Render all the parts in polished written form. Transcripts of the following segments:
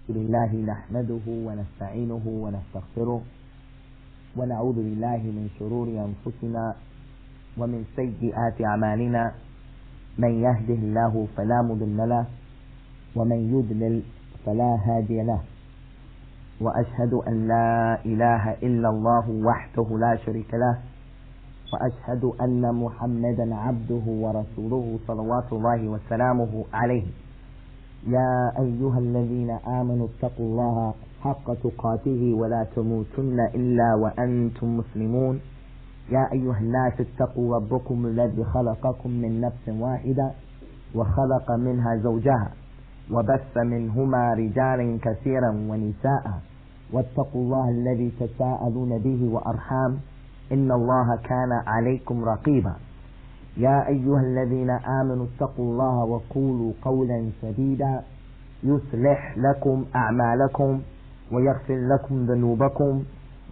لله نحمده ونستعينه ونستغفره ونعوذ بالله من شرور أنفسنا ومن سيئات أعمالنا. من يهده الله فلا مضل له ومن يضلل فلا هادي له، وأشهد أن لا إله إلا الله وحده لا شريك له، وأشهد أن محمدا عبده ورسوله صلوات الله وسلامه عليه. يا أيها الذين آمنوا اتقوا الله حق تقاته ولا تموتن إلا وأنتم مسلمون. يا أيها الناس اتقوا ربكم الذي خلقكم من نفس واحدة وخلق منها زوجها وبث منهما رجالا كثيرا ونساء، واتقوا الله الذي تساءلون به وأرحام إن الله كان عليكم رقيبا. يا أيها الذين آمنوا اتقوا الله وقولوا قولا سديدا يصلح لكم أعمالكم ويغفر لكم ذنوبكم،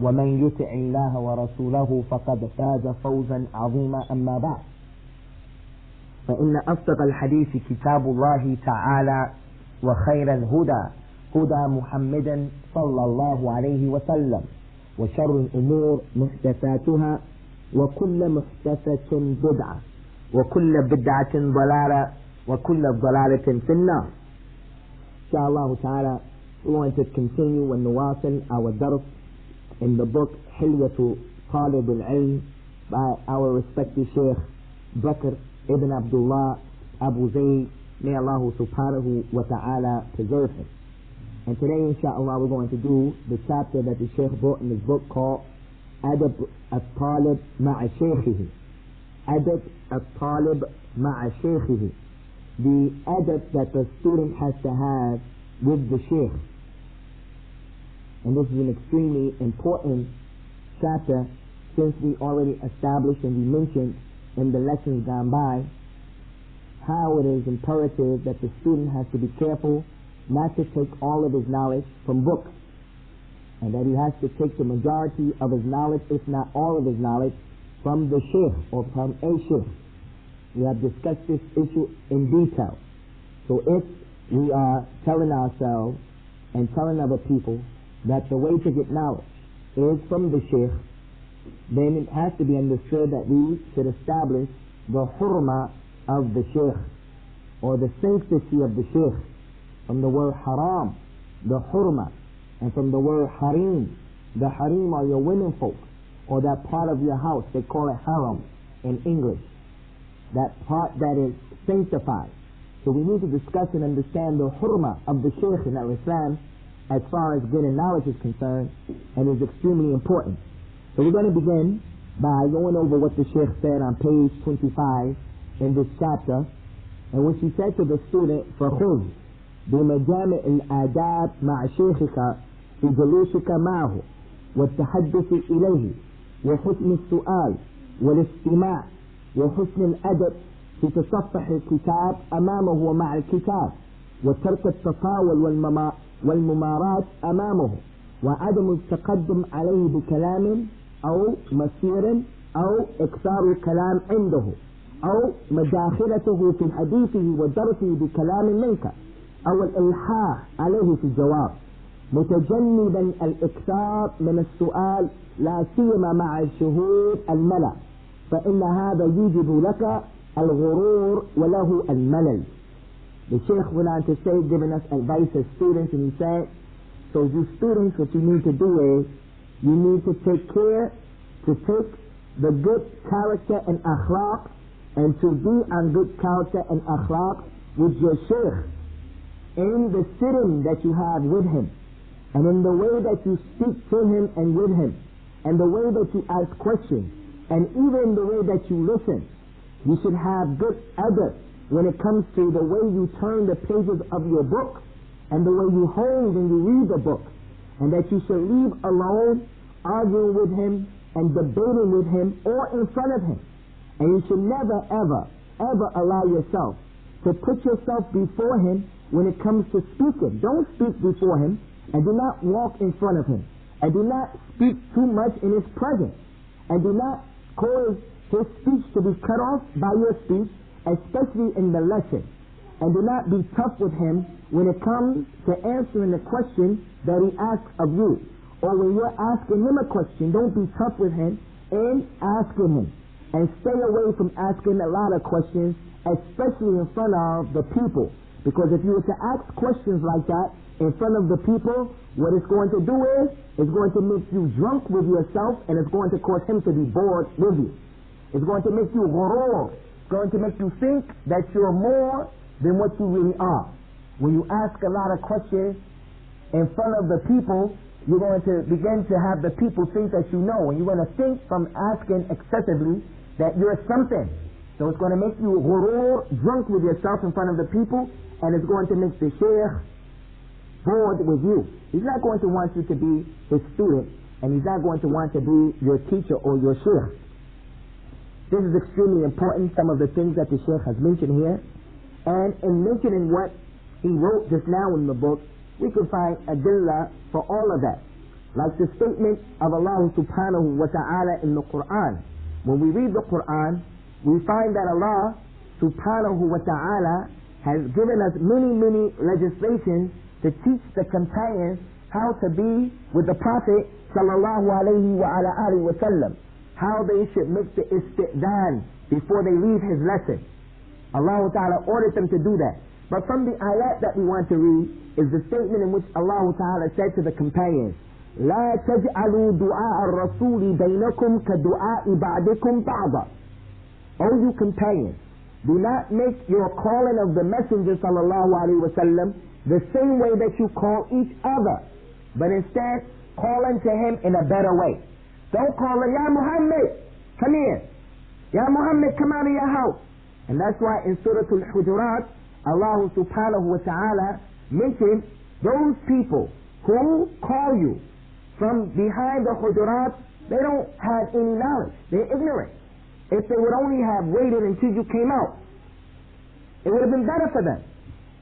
ومن يطع الله ورسوله فقد فاز فوزا عظيما. أما بعد، فإن أصدق الحديث كتاب الله تعالى، وخير الهدى هدى محمد صلى الله عليه وسلم، وشر الأمور محدثاتها، وكل محدثة بدعة، وكل بدعة ضلالة، وكل ضلالة في النار. Inshallah ta'ala, we want to continue and نواصل our dars in the book حلية طالب العلم by our respected Shaykh Bakr ibn Abdullah Abu Zayd. May Allah subhanahu wa ta'ala preserve him. And today, inshallah, we're going to do the chapter that the Shaykh brought in his book called Aadaab al-Talib ma'a Shaykhihi. Aadaab al-Talib ma'a Shaykhihi. The adab that the student has to have with the Shaykh. And this is an extremely important chapter, since we already established and we mentioned in the lessons gone by how it is imperative that the student has to be careful not to take all of his knowledge from books, and that he has to take the majority of his knowledge, if not all of his knowledge, from the Shaykh or from a Shaykh. We have discussed this issue in detail. So if we are telling ourselves and telling other people that the way to get knowledge is from the Shaykh, then it has to be understood that we should establish the hurma of the Shaykh, or the sanctity of the Shaykh, from the word haram, the hurma, and from the word harim. The harim are your women folk, or that part of your house, they call it haram in English, that part that is sanctified. So we need to discuss and understand the hurma of the Shaykh in Islam as far as gaining knowledge is concerned, and is extremely important. So we're going to begin by going over what the Shaykh said on page 25 in this chapter, in which he said to the student, فَخُذْ بمجامع الآداب مع شيخك في جلوسك معه والتحدث إليه وحسن السؤال والاستماع وحسن الأدب في تصفح الكتاب أمامه ومع الكتاب، وترك التطاول والممارات أمامه، وعدم التقدم عليه بكلام أو مسير أو إكثار الكلام عنده، أو مداخلته في حديثه ودرسه بكلام منك، أو الإلحاح عليه في الجواب، متجنبا الإكثار من السؤال لا سيما مع الشهود الملأ، فإن هذا يوجب لك الغرور وله الملل. The Shaykh went on to say, giving us advice as students, and he said, so you students, what you need to do is, you need to take care to take the good character and akhlaq, and to be on good character and akhlaq with your Shaykh, in the sitting that you have with him, and in the way that you speak to him and with him, and the way that you ask questions, and even the way that you listen. You should have good adab when it comes to the way you turn the pages of your book, and the way you hold and you read the book, and that you should leave alone arguing with him and debating with him or in front of him. And you should never ever allow yourself to put yourself before him when it comes to speaking. Don't speak before him, and do not walk in front of him, and do not speak too much in his presence, and do not cause his speech to be cut off by your speech, especially in the lesson. and do not be tough with him when it comes to answering the question that he asks of you. Or when you're asking him a question, don't be tough with him in asking him. And stay away from asking a lot of questions, especially in front of the people. Because if you were to ask questions like that in front of the people, what it's going to do is, it's going to make you drunk with yourself, and it's going to cause him to be bored with you. It's going to make you ghurur. It's going to make you think that you're more than what you really are. When you ask a lot of questions in front of the people, you're going to begin to have the people think that you know, and you're going to think from asking excessively that you're something. So it's going to make you ghurur, drunk with yourself in front of the people, and it's going to make the shaykh bored with you. He's not going to want you to be his student, and he's not going to want to be your teacher or your shaykh. This is extremely important, some of the things that the shaykh has mentioned here. And in mentioning what he wrote just now in the book, we can find adillah for all of that. Like the statement of Allah subhanahu wa ta'ala in the Qur'an. When we read the Qur'an, we find that Allah subhanahu wa ta'ala has given us many legislations to teach the companions how to be with the Prophet sallallahu alayhi wa ala alihi wa sallam. How they should make the isti'dan before they leave his lesson. Allah Ta'ala ordered them to do that. But from the ayat that we want to read is the statement in which Allah Ta'ala said to the companions, لا تجعلوا دعاء الرسول بينكم كدعاء بعضكم بعضا. O you companions, do not make your calling of the Messenger sallallahu alaihi wasallam the same way that you call each other, but instead call unto him in a better way. Don't call him, Ya Muhammad, come here. Ya Muhammad, come out of your house. And that's why in Surah Al-Hujurat, Allah subhanahu wa ta'ala mentioned those people who call you from behind the Hujurat, they don't have any knowledge. They're ignorant. If they would only have waited until you came out, it would have been better for them.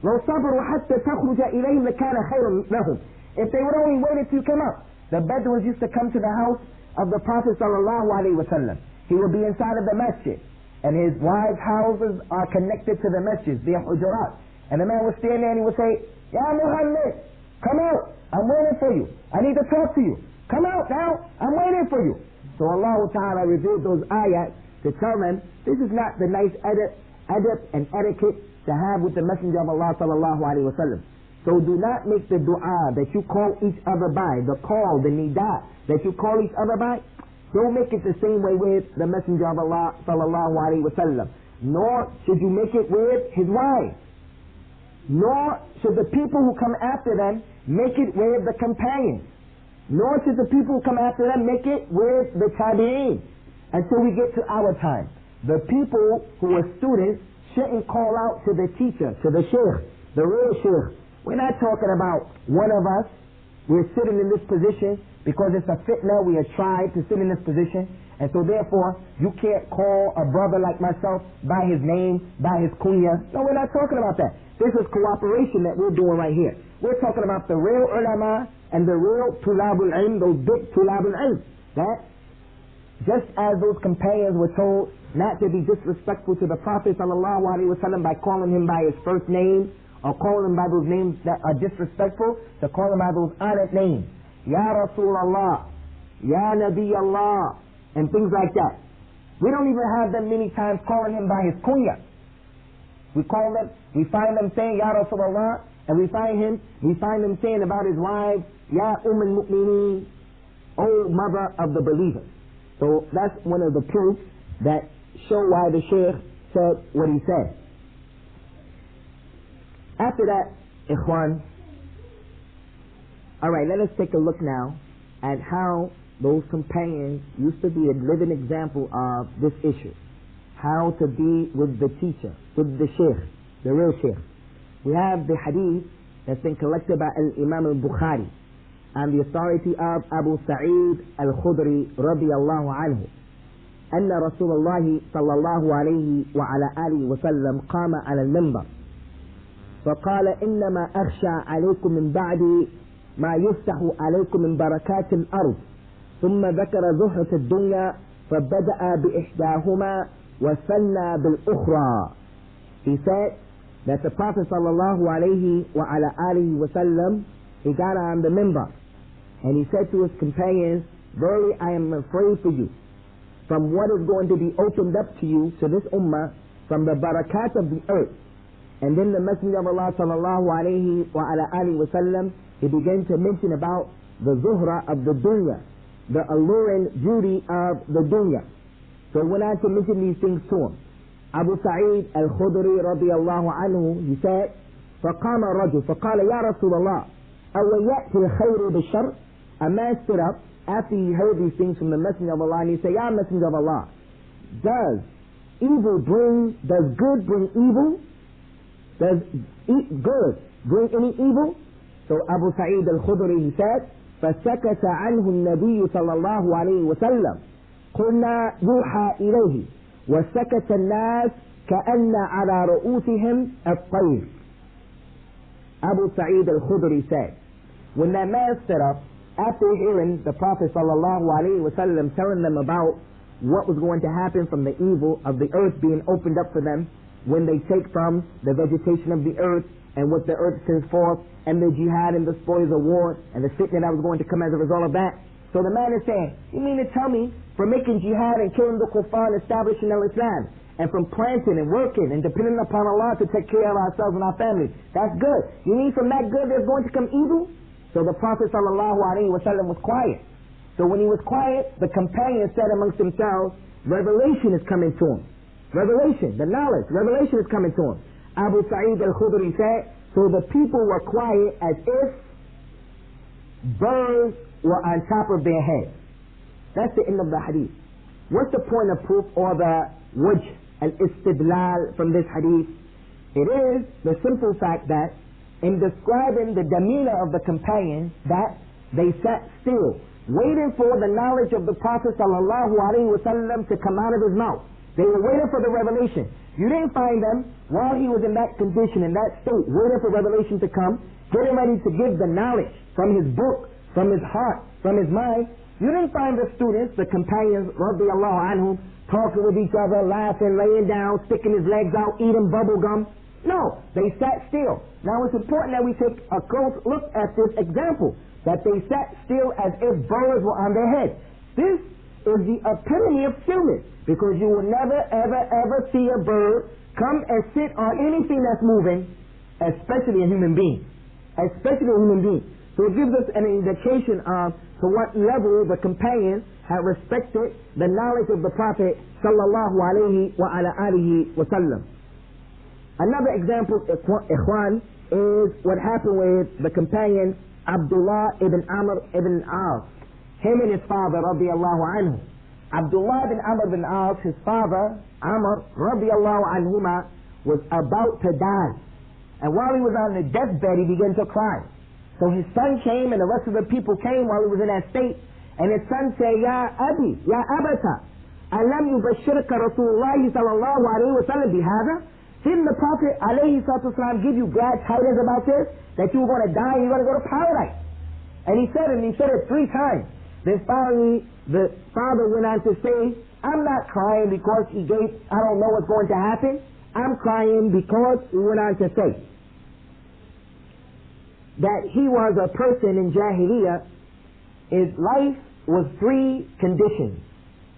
لو صبروا حتى تخرج إليهم لكان خير لهم. If they would only wait until you came out. The Bedouins used to come to the house of the Prophet sallallahu alaihi wasallam. He would be inside of the masjid, and his wives' houses are connected to the masjid, the hujurat. And the man would stand there and he would say, Ya Muhammad, come out, I'm waiting for you. I need to talk to you. Come out now, I'm waiting for you. So Allah Ta'ala revealed those ayats to tell them, this is not the nice adab and etiquette to have with the Messenger of Allah sallallahu alaihi wasallam. So do not make the dua that you call each other by, the call, the nida that you call each other by, don't make it the same way with the Messenger of Allah sallallahu alaihi wasallam. Nor should you make it with his wife. Nor should the people who come after them make it with the companions. Nor should the people who come after them make it with the tabi'een. Until we get to our time. The people who are students shouldn't call out to the teacher, to the shaykh, the real shaykh. We're not talking about one of us. We're sitting in this position because it's a fitna. We are tried to sit in this position. And so therefore, you can't call a brother like myself by his name, by his kunya. No, we're not talking about that. This is cooperation that we're doing right here. We're talking about the real ulama and the real tulabul ilm, those big tulabul ilm. That just as those companions were told not to be disrespectful to the Prophet sallallahu alaihi wasallam by calling him by his first name, or call him by those names that are disrespectful, to call him by those honored names. Ya Rasulullah, Ya Nabi Allah, and things like that. We don't even have them many times calling him by his kunya. We find them saying Ya Rasulullah, and we find them saying about his wives, Ya al-Mu'mineen, O mother of the believers. So that's one of the proofs that show why the Shaykh said what he said. After that, Ikhwan, alright, let us take a look now at how those companions used to be a living example of this issue. How to be with the teacher, with the Shaykh, the real Shaykh. We have the hadith that's been collected by Imam al-Bukhari on the authority of Abu Sa'id al-Khudri radiyallahu anhu. أن رسول الله صلى الله عليه وعلى آله وسلم قام على المنبر فقال إنما أخشى عليكم من بعد ما يفتح عليكم من بركات الأرض ثم ذكر زهرة الدنيا فبدأ بإحداهما وثنى بالأخرى. He said, that the Prophet sallallahu alayhi wa ala alihi wa sallam, he got on the minbar and he said to his companions, verily I am afraid for you from what is going to be opened up to you, to this ummah, from the barakat of the earth. And then the Messenger of Allah sallallahu alayhi wa ala alihi wa sallam, he began to mention about the zuhra of the dunya, the alluring beauty of the dunya. So he went on to mention these things to him. Abu Sa'id al-Khudri radiyallahu anhu, he said, فقام الرجل فقال يا رسول الله أو يأتي الخير بالشر. A man stood up after he heard these things from the Messenger of Allah, and he said, Ya Messenger of Allah, does good bring evil? Does good bring any evil? So Abu Sa'id al-Khudri, he said, فسكت عنه النبي صلى الله عليه وسلم قلنا يوحى إليه وسكت الناس كأن على رؤوسهم الطير. Abu Sa'id al-Khudri said, when that man stood up after hearing the Prophet sallallahu alaihi wasallam telling them about what was going to happen from the evil of the earth being opened up for them when they take from the vegetation of the earth and what the earth sends forth, and the jihad and the spoils of war and the fitna that was going to come as a result of that. So the man is saying, you mean to tell me from making jihad and killing the kuffar and establishing al-Islam, and from planting and working and depending upon Allah to take care of ourselves and our families, that's good? You mean from that good there's going to come evil? So the Prophet sallallahu alaihi wasallam was quiet. So when he was quiet, the companions said amongst themselves, revelation is coming to him. Revelation, the knowledge, revelation is coming to him. Abu Sa'id al-Khudri said, so the people were quiet as if birds were on top of their heads. That's the end of the hadith. What's the point of proof or the wajh al-istidlal from this hadith? It is the simple fact that in describing the demeanor of the companions, that they sat still, waiting for the knowledge of the Prophet sallallahu alaihi wasallam to come out of his mouth. They were waiting for the revelation. You didn't find them while he was in that condition, in that state, waiting for revelation to come, getting ready to give the knowledge from his book, from his heart, from his mind. You didn't find the students, the companions, radiyallahu anhum, talking with each other, laughing, laying down, sticking his legs out, eating bubble gum. No, they sat still. Now it's important that we take a close look at this example, that they sat still as if birds were on their head. This is the epitome of stillness, because you will never, ever, ever see a bird come and sit on anything that's moving, especially a human being. Especially a human being. So it gives us an indication of to what level the companions had respected the knowledge of the Prophet sallallahu alaihi wa ala alihi wa sallam. Another example, ikhwan, is what happened with the companion Abdullah ibn Amr ibn As. Him and his father, radiyallahu anhu. Abdullah ibn Amr ibn As, his father, Amr, radiyallahu anhuma, was about to die. And while he was on the deathbed, he began to cry. So his son came and the rest of the people came while he was in that state. And his son said, Ya Abi, Ya Abata, Alam yubashirka Rasulullah sallallahu alayhi wa sallam bihada? Didn't the Prophet alayhi salatu wasalam give you glad tidings about this? That you were going to die and you were going to go to paradise? And he said it 3 times. Then finally, the father went on to say, I'm not crying because I don't know what's going to happen. I'm crying because he went on to say that he was a person in Jahiliyyah. His life was 3 conditions.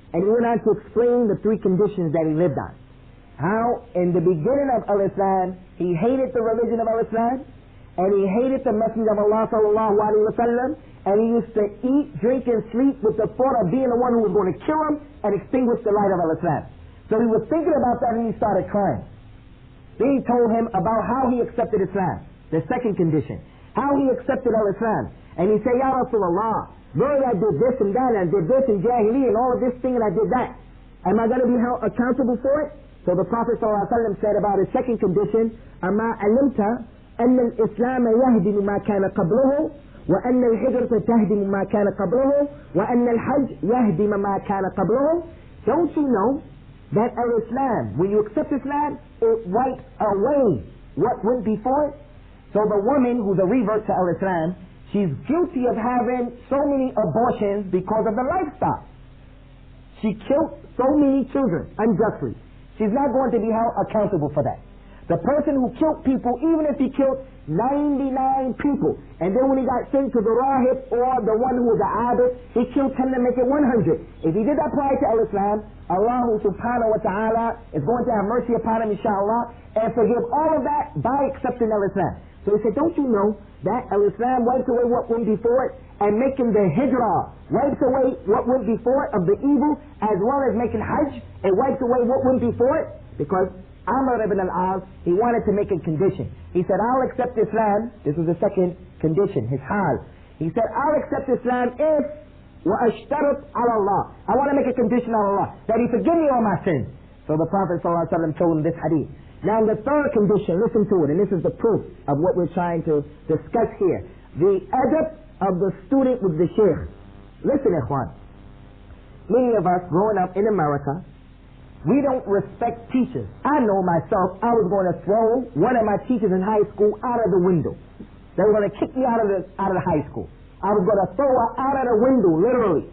And he went on to explain the 3 conditions that he lived on. How in the beginning of Al-Islam, he hated the religion of Al-Islam, and he hated the Messenger of Allah sallallahu alaihi wasallam, and he used to eat, drink, and sleep with the thought of being the one who was going to kill him and extinguish the light of Al-Islam. So he was thinking about that and he started crying. Then he told him about how he accepted Islam, the second condition, how he accepted Al-Islam. And he said, Ya Rasulullah, Lord, I did this and that, and I did this in Jahiliyyah and all of this thing, and I did that. Am I going to be held accountable for it? So the Prophet ﷺ said about his second condition, أَمَا عَلِمْتَ أَنَّ الْإِسْلَامَ يَهْدِمُ مَا كَانَ قَبْلُهُ وَأَنَّ الْهِجْرَةَ تَهْدِمُ مَا كَانَ قَبْلُهُ وَأَنَّ الْحَجْ يَهْدِمُ مَا كَانَ قَبْلُهُ. Don't you know that Al-Islam, when you accept Islam, it wipes away what went before it? So the woman who's a revert to Al-Islam, she's guilty of having so many abortions because of the lifestyle. She killed so many children unjustly. She's not going to be held accountable for that. The person who killed people, even if he killed 99 people, and then when he got sent to the rahib or the one who was the Aadaab, he killed 10 to make it 100. If he did that prior to Islam, Allah subhanahu wa ta'ala is going to have mercy upon him, inshallah, and forgive all of that by accepting Islam. So he said, don't you know that Islam wipes away what went before it, and making the hijrah wipes away what went before it of the evil, as well as making hajj, it wipes away what went before it? Because Amr ibn al-As, he wanted to make a condition. He said, I'll accept Islam. This was the second condition, his hal. He said, I'll accept Islam if وَأَشْتَرِطْ عَلَى اللَّهِ, I want to make a condition on Allah, that He forgive me all my sins. So the Prophet ﷺ told him this hadith. Now the third condition, listen to it, and this is the proof of what we're trying to discuss here. The adab of the student with the Shaykh. Listen, ikhwan. Many of us growing up in America, we don't respect teachers. I know myself, I was going to throw one of my teachers in high school out of the window. They were going to kick me out of the high school. I was going to throw her out of the window, literally.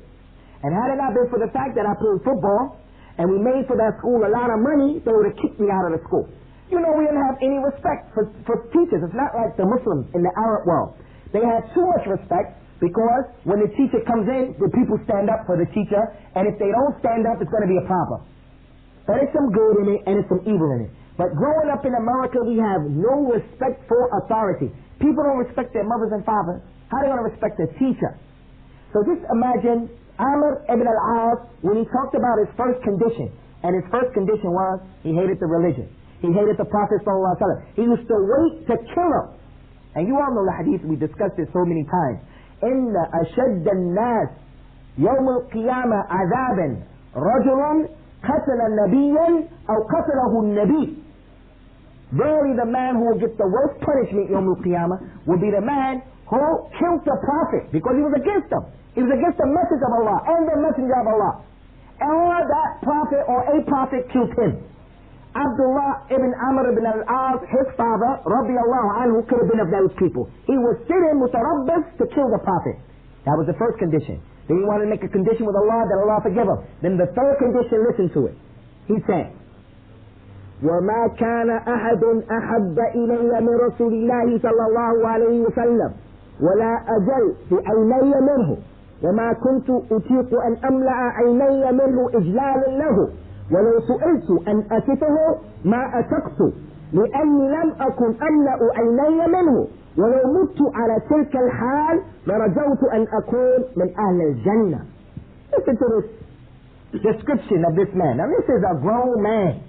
And had it not been for the fact that I played football, and we made for that school a lot of money, they would have kicked me out of the school. You know, we didn't have any respect for teachers. It's not like the Muslims in the Arab world. They had too much respect, because when the teacher comes in, the people stand up for the teacher, and if they don't stand up, it's going to be a problem. But there's some good in it, and there's some evil in it. But growing up in America, we have no respect for authority. People don't respect their mothers and fathers. How are they going to respect their teacher? So just imagine Amr ibn al-As, when he talked about his first condition, and his first condition was, he hated the religion. He hated the Prophet sallallahu alaihi wasallam. He used to wait to kill him. And you all know the hadith, we discussed it so many times. إِنَّ أَشَدَّ النَّاسِ يَوْمَ الْقِيَامَةِ عَذَابًا رَجُلٌ قَتَلَ نَبِيًّا أَوْ قَتَلَهُ النَّبِيُّ. Verily the man who will get the worst punishment Yawm al-Qiyamah will be the man who killed the Prophet, because he was against him. He was against the message of Allah and the messenger of Allah. Or that Prophet or a Prophet killed him. Abdullah ibn Amr ibn al-As, his father, radiallahu anhu, could have been of those people. He was sitting with the Rabbis to kill the Prophet. That was the first condition. Then he wanted to make a condition with Allah that Allah forgive him. Then the third condition, listen to it. He said, وَمَا كَانَ أَحَدٌ أَحَبَّ إِلَيَّ مِنْ رَسُولِ اللَّهِ صَلَّى اللَّهُ عَلَيْهِ وَسَلَّمَ وَلَا أَجَلْ بِعَيْنَيَّ مِنْهُ وَمَا كُنْتُ أُطِيقُ أَنْ أَمْلَأَ عَيْنَيَّ مِنْهُ إِجْلَالًا لَهُ وَلَوْ سُئِلْتُ أَنْ أَكِفَهُ مَا أَتَقْتُ لِأَنِّي لَمْ أَكُنْ أَمْلَأُ عَيْنَيَّ مِنْهُ وَلَوْ مُتُّ عَلَى تِلْكَ الْحَالِ لَرَجَوْتُ أَنْ أَكُونَ مِنْ أَهْلِ الْجَنَّةِ. Listen to this description of this man. Now this is a grown man,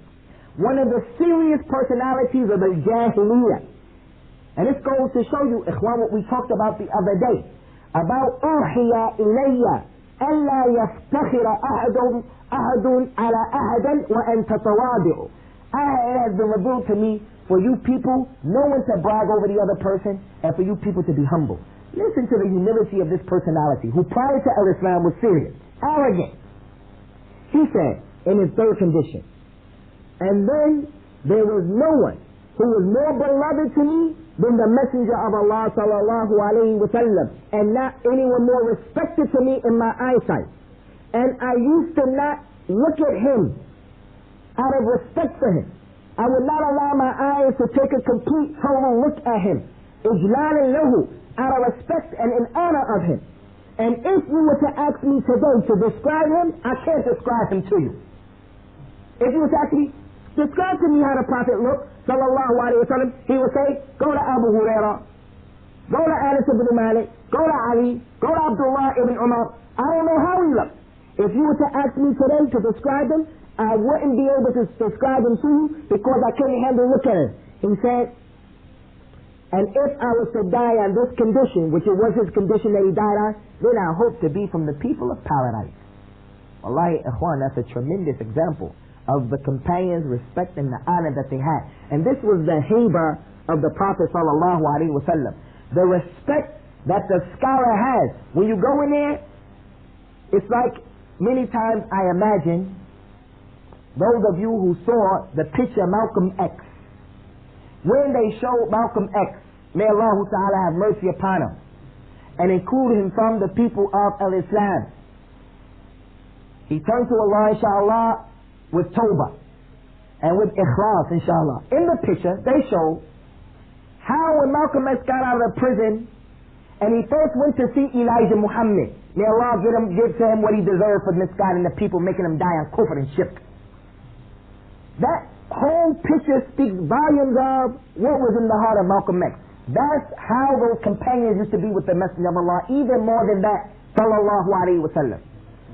one of the serious personalities of the Jahiliyyah. And this goes to show you, ikhwan, what we talked about the other day, about أُوحِيَ إِلَيَّ أَلَّا يَفْتَخِرَ أَحَدٌ عَلَى أَحَدٍ وَأَنْ تَتَوَاضِعُ. It has been revealed to me for you people, no one to brag over the other person, and for you people to be humble. Listen to the humility of this personality, who prior to Islam was serious, arrogant. He said, in his third condition, and then there was no one who was more beloved to me than the messenger of Allah sallallahu alayhi wa sallam, and not anyone more respected to me in my eyesight. And I used to not look at him out of respect for him. I would not allow my eyes to take a complete total look at him, ijlalan lahu, out of respect and in honor of him. And if you were to ask me today to describe him, I can't describe him to you. If you were to ask me, describe to me how the Prophet looked, sallallahu alayhi wa sallam, he would say, go to Abu Hurairah, go to Anas ibn Malik, go to Ali, go to Abdullah ibn Umar. I don't know how he looked. If you were to ask me today to describe him, I wouldn't be able to describe him to you, because I couldn't handle look at him. He said, and if I was to die on this condition, which it was his condition that he died on, then I hope to be from the people of paradise. Wallahi, ikhwan, that's a tremendous example of the companions' respect and the honor that they had. And this was the haiba of the Prophet sallallahu alaihi wasallam. The respect that the scholar has. When you go in there, it's like many times I imagine those of you who saw the picture Malcolm X. When they showed Malcolm X, may Allah Ta'ala have mercy upon him, and include him from the people of Islam, he turned to Allah, inshallah, with tawbah. and with ikhlas, inshallah. In the picture, they show how when Malcolm X got out of the prison and he first went to see Elijah Muhammad, may Allah give to him what he deserved for misguiding the people, making them die on kufr and shirk. That whole picture speaks volumes of what was in the heart of Malcolm X. That's how those companions used to be with the Messenger of Allah, even more than that, sallallahu alayhi wa sallam.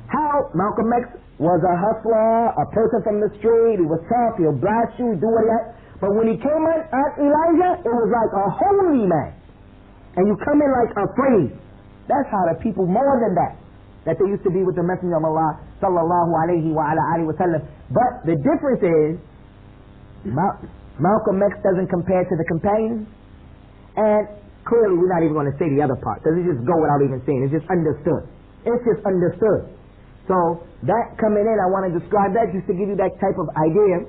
How Malcolm X was a hustler, a person from the street, he was tough, he'll blast you, do what he had. But when he came in at Elijah, it was like a holy man. And you come in like afraid. That's how the people, more than that they used to be with the Messenger of Allah, sallallahu alayhi wa sallam. But the difference is, Malcolm X doesn't compare to the companions, and clearly we're not even going to say the other part, because it just go without even saying. It's just understood. It's just understood. So that coming in, I want to describe that just to give you that type of idea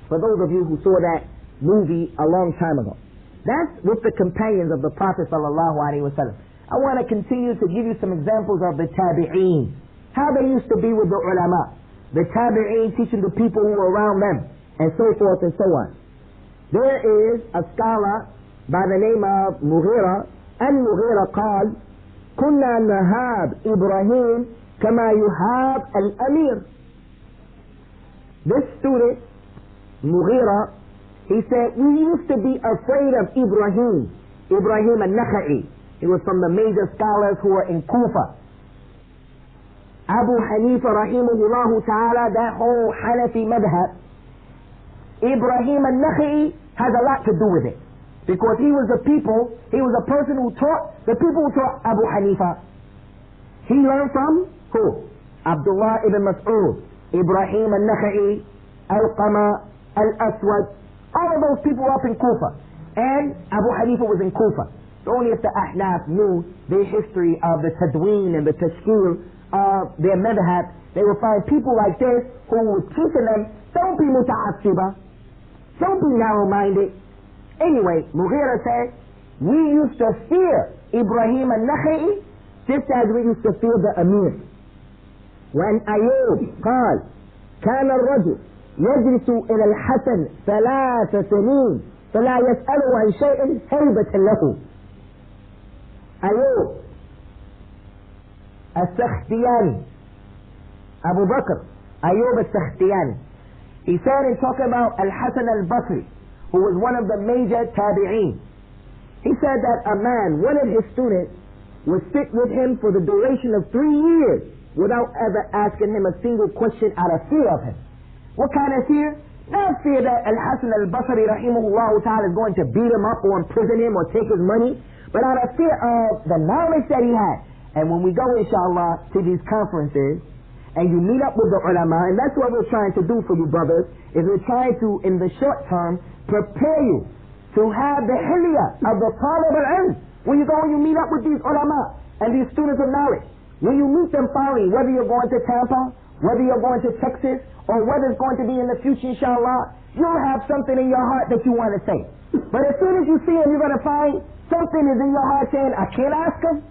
for those of you who saw that movie a long time ago. That's with the companions of the Prophet sallallahu alaihi wasallam. I want to continue to give you some examples of the tabi'een, how they used to be with the ulama, the tabi'een teaching the people who were around them, and so forth and so on. There is a scholar by the name of Mughira, and Mughira قال كنا نهاب إبراهيم كما يهاب الأمير. This student, Mughira, he said, we used to be afraid of Ibrahim al-Nakha'i. He was from the major scholars who were in Kufa. Abu Hanifa rahimahullah ta'ala, that whole Hanafi madhab, Ibrahim al-Nakha'i has a lot to do with it. Because he was a person who taught, the people who taught Abu Hanifa. He learned from who? Abdullah ibn Mas'ud, Ibrahim al-Nakha'i, Alqama, Al-Aswad, all of those people were up in Kufa. And Abu Hanifa was in Kufa. So only if the Ahnaf knew the history of the Tadween and the Tashkil of their madhab, they would find people like this who would teach them, don't be muta'assiba, don't be narrow-minded. Anyway, Mughira said, we used to fear Ibrahim al-Nakha'i just as we used to fear the Amir. When Ayub قال كان الرجل يجلس إلى الحسن 3 سنين فلا يسأله عن شيء هيبة له. Ayub al-Sakhtiyani, Abu Bakr Ayub al-Sakhtiyani, he said in talking about Al-Hasan al-Basri, who was one of the major tabi'een, he said that a man, one of his students, would sit with him for the duration of 3 years without ever asking him a single question out of fear of him. What kind of fear? Not fear that Al-Hasan al-Basri rahimahullah ta'ala is going to beat him up or imprison him or take his money, but out of fear of the knowledge that he had. And when we go, inshallah, to these conferences, and you meet up with the ulama, and that's what we're trying to do for you brothers, is we're trying to, in the short term, prepare you to have the hilya of the talib al-ilm. When you go and you meet up with these ulama and these students of knowledge, when you meet them finally, whether you're going to Tampa, whether you're going to Texas, or whether it's going to be in the future, inshallah, you'll have something in your heart that you want to say. But as soon as you see them, you're going to find something is in your heart saying, I can't ask them,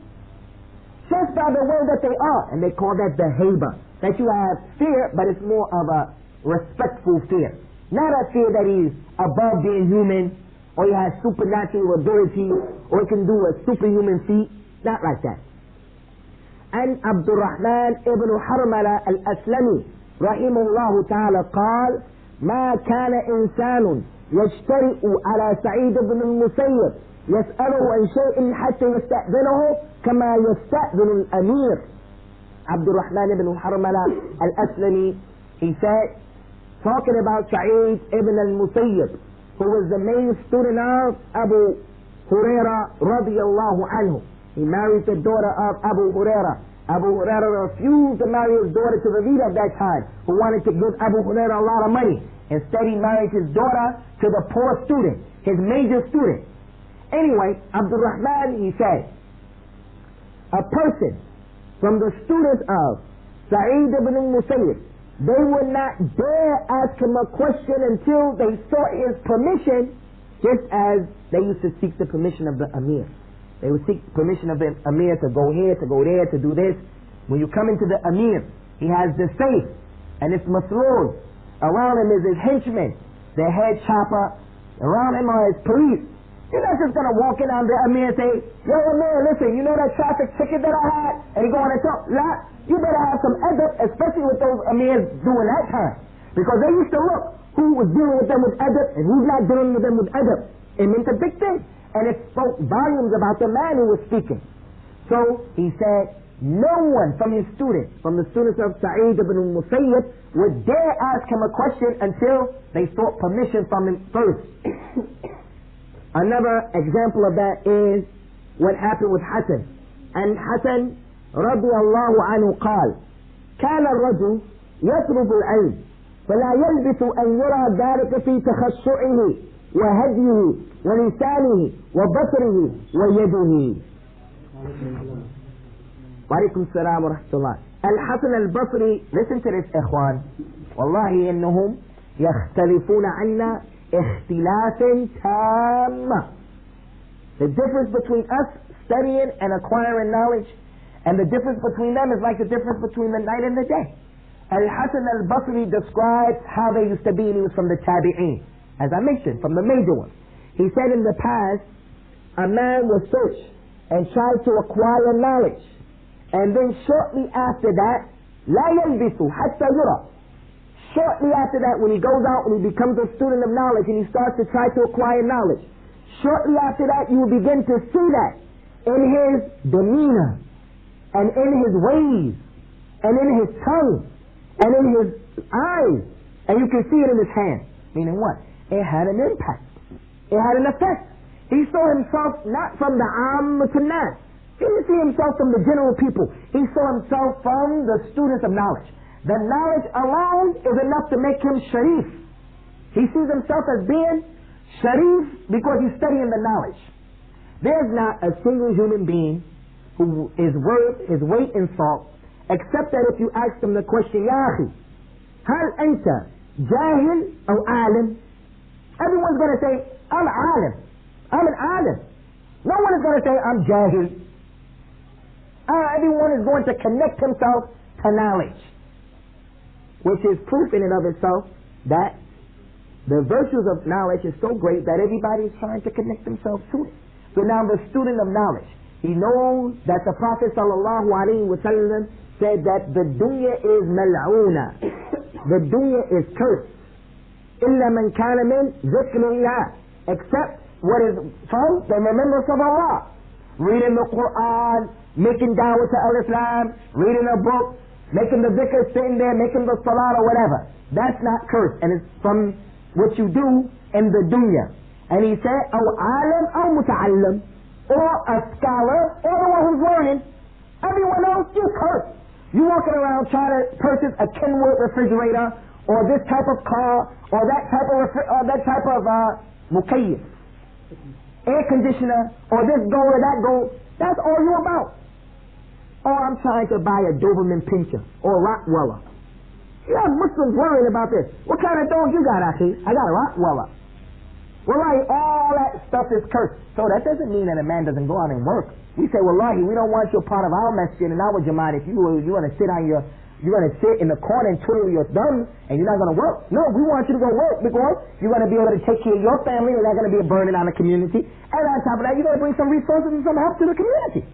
just by the way that they are. And they call that the haiba, that you have fear, but it's more of a respectful fear. Not a fear that he's above being human, or he has supernatural ability, or he can do a superhuman feat. Not like that. And Abdurrahman ibn Harmala al-Aslami rahimahullah ta'ala قال ما كان إنسان يجترئ على سعيد بن المسيب يسأله عن شيء حتى يستأذنه كما يستأذن الأمير. Abdurrahman ibn Harmala al-Aslami, he said, talking about Sa'id ibn al-Musayyib, who was the main student of Abu Huraira radiyallahu anhu. He married the daughter of Abu Huraira. Abu Huraira refused to marry his daughter to the leader of that time, who wanted to give Abu Huraira a lot of money. Instead, he married his daughter to the poor student, his major student. Anyway, Abdul Rahman, he said, a person from the students of Sa'id ibn al-Musayyib, they would not dare ask him a question until they sought his permission, just as they used to seek the permission of the Amir. They would seek permission of the Amir to go here, to go there, to do this. When you come into the Amir, he has the safe, and it's masroor. Around him is his henchmen, their head chopper. Around him are his police. You're not just going to walk in on the Amir and say, yo, Amir, listen, you know that traffic ticket that I had? And you go on and talk. Nah, you better have some adab, especially with those Amirs doing that time. Because they used to look who was dealing with them with adab and who's not dealing with them with adab. It meant a big thing. And it spoke volumes about the man who was speaking. So he said, no one from his students, from the students of Sa'id ibn Musayyib, would dare ask him a question until they sought permission from him first. Another example of that is what happened with Hassan. And Hassan رضي الله عنه قال كان الرجل يطلب العلم فلا يلبث أن يرى ذلك في تخشعه وهديه ولسانه وبصره ويده. وعليكم السلام ورحمة الله. الحسن البصري, listen to this إخوان, والله إنهم يختلفون عنا اختلاف تام. The difference between us studying and acquiring knowledge and the difference between them is like the difference between the night and the day. Al-Hasan al-Basri describes how they used to be, and he was from the Tabi'een, as I mentioned, from the major ones. He said in the past, a man would search and try to acquire knowledge, and then shortly after that, لا يلبث حتى يرى. Shortly after that, when he goes out and he becomes a student of knowledge and he starts to try to acquire knowledge, shortly after that you will begin to see that in his demeanor and in his ways and in his tongue and in his eyes, and you can see it in his hand. Meaning what? It had an impact. It had an effect. He saw himself not from the Amma to Nas. He didn't see himself from the general people. He saw himself from the students of knowledge. The knowledge alone is enough to make him sharif. He sees himself as being sharif because he's studying the knowledge. There's not a single human being who is worth his weight in salt, except that if you ask him the question, Ya akhi, hal anta jahil or alim? Everyone's going to say, I'm alim. I'm an alim. No one is going to say, I'm jahil. Everyone is going to connect himself to knowledge, which is proof in and of itself that the virtues of knowledge is so great that everybody is trying to connect themselves to it. So now the student of knowledge, he knows that the Prophet sallallahu alaihi wasallam said that the dunya is mal'una. The dunya is cursed. Illa man kana min zikrillah, except what is from the remembrance of Allah. Reading the Qur'an, making da'wah to al-Islam, reading a book, making the dhikr, sitting there, making the salat or whatever. That's not cursed, and it's from what you do in the dunya. And he said, aw alim aw muta'allim, or a scholar, or the one who's learning. Everyone else, you cursed. You walking around trying to purchase a Kenwood refrigerator, or this type of car, or that type of mukayyif, air conditioner, or this gold or that gold. That's all you about. Or I'm trying to buy a Doberman Pinscher or a Rottweiler. You have Muslims worrying about this. What kind of dog you got, Akhi? I got a Rottweiler. Wallahi, all that stuff is cursed. So that doesn't mean that a man doesn't go out and work. We say, Wallahi, we don't want you a part of our masjid and our jamaat if you want to sit in the corner and twiddle your thumb and you're not going to work. No, we want you to go work because you're going to be able to take care of your family. You're not going to be a burden on the community. And on top of that, you're going to bring some resources and some help to the community.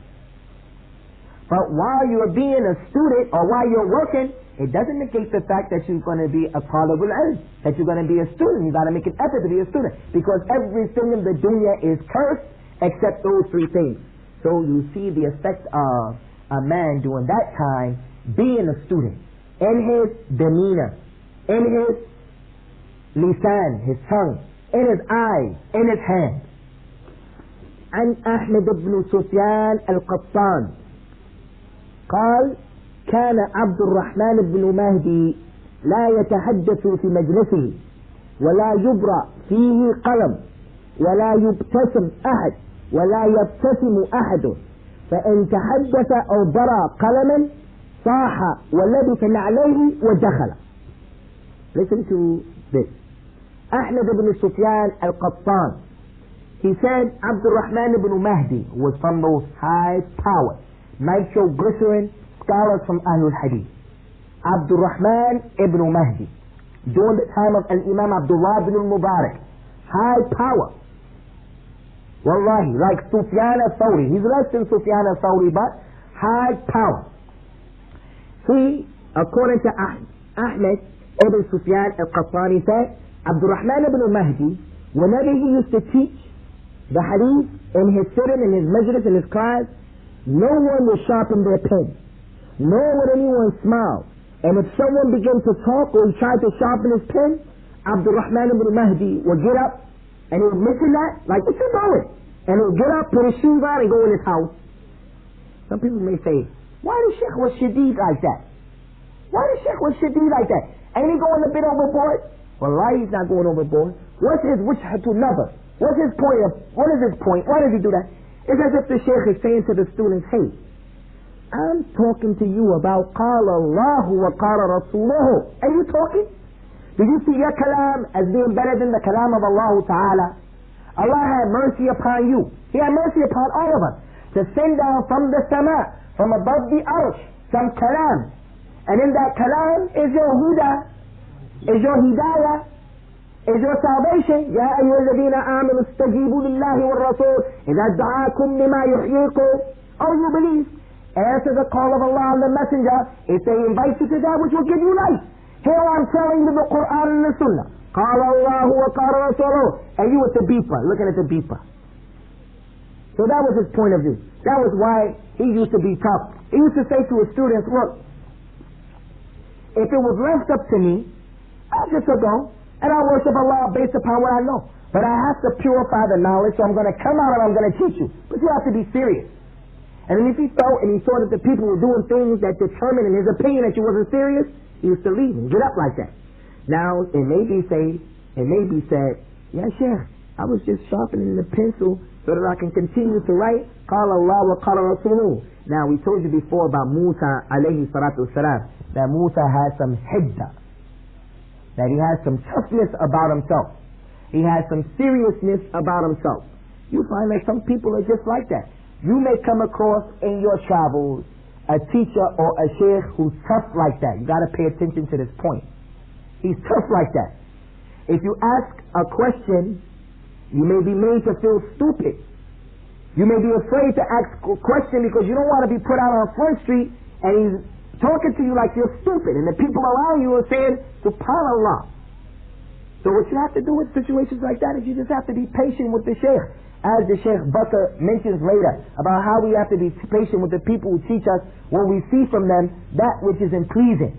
But while you're being a student or while you're working, it doesn't negate the fact that you're going to be a talibul ilm, that you're going to be a student. You got to make an effort to be a student, because everything in the dunya is cursed except those three things. So you see the effect of a man during that time being a student in his demeanor, in his lisan, his tongue, in his eyes, in his hands. عن أحمد بن سفيان القطان قال كان عبد الرحمن بن مهدي لا يتحدث في مجلسه ولا يبرأ فيه قلم ولا يبتسم أحد ولا يبتسم أحد فإن تحدث أو برأ قلما صاح ولبس عليه ودخل. Listen to this. Ahmad ibn Sufyan al-Qattan, he said Abdul Rahman ibn Mahdi was from those high powered nitroglycerin scholars from Ahlul Hadith. Abdul Rahman ibn Mahdi during the time of Al-Imam Abdullah bin al-Mubarak. High power. Wallahi, like Sufyan al-Thawri. He's less than Sufyan al-Thawri, but high power. He, according to Ahmed ibn Sufyan al-Qattani, said, Abdurrahman ibn al-Mahdi, whenever he used to teach the hadith in his sitting, in his majlis, in his class, no one would sharpen their pen, nor would anyone smile. And if someone began to talk or he tried to sharpen his pen, Abdurrahman ibn Mahdi would get up and he would mention that, like, what you doing? And he would get up, put his shoes on, and go in his house. Some people may say, why the Shaykh was shadeed like that? Why the Shaykh was shadeed like that? Ain't he going a bit overboard? Wallahi, he's not going overboard. What's his wajhatu nazar? What's his point of, what is his point? Why does he do that? It's as if the Shaykh is saying to the students, hey, I'm talking to you about قال الله وقال رسوله. Are you talking? Do you see your kalam as being better than the kalam of Allah Ta'ala? Allah had mercy upon you. He had mercy upon all of us to send down from the sama, from above the arsh, some kalam. And in that kalam is your huda, is your hidayah, is your salvation. يا أيها الذين آمنوا استجيبوا لله والرسول إذا دعاكم لما يحييكم. Oh, you believe? Answer the call of Allah and the Messenger if they invite you to that which will give you life. Here I'm telling you the Qur'an and the Sunnah. قال الله وقال رسوله. And you with the beeper, looking at the beeper. So that was his point of view. That was why he used to be tough. He used to say to his students, look, if it was left up to me, I'll just go and I'll worship Allah based upon what I know. But I have to purify the knowledge, so I'm going to come out and I'm going to teach you. But you have to be serious. And then if he felt and he saw that the people were doing things that determined in his opinion that you wasn't serious, he used to leave and get up like that. Now, it may be said, yeah, Shaykh, I was just sharpening the pencil so that I can continue to write. قال الله وقال رسوله. Now, we told you before about Musa alayhi salatu wasalam, that Musa had some hidda, that he has some toughness about himself. He has some seriousness about himself. You find that some people are just like that. You may come across in your travels a teacher or a shaykh who's tough like that. You got to pay attention to this point. He's tough like that. If you ask a question, you may be made to feel stupid. You may be afraid to ask a question because you don't want to be put out on Front Street and he's talking to you like you're stupid, and the people around you are saying, SubhanAllah. So what you have to do with situations like that is you just have to be patient with the shaykh. As the Shaykh Bakr mentions later about how we have to be patient with the people who teach us when we see from them that which is pleasing.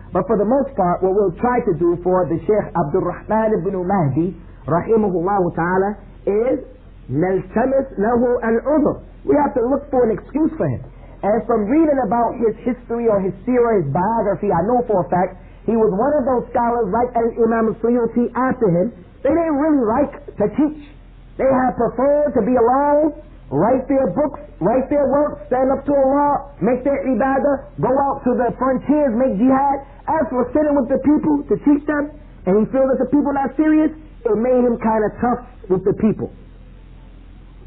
But for the most part, what we'll try to do for the Shaykh Abdul Rahman ibn Mahdi rahimahullah ta'ala is naltamis lahu al-udhr. We have to look for an excuse for him. And from reading about his history or his seerah, his biography, I know for a fact he was one of those scholars like Al-Imam Suyuti after him. They didn't really like to teach. They had preferred to be alone, write their books, write their work, stand up to Allah, make their ibadah, go out to the frontiers, make jihad. As for sitting with the people to teach them, and he feels that the people not serious, it made him kind of tough with the people.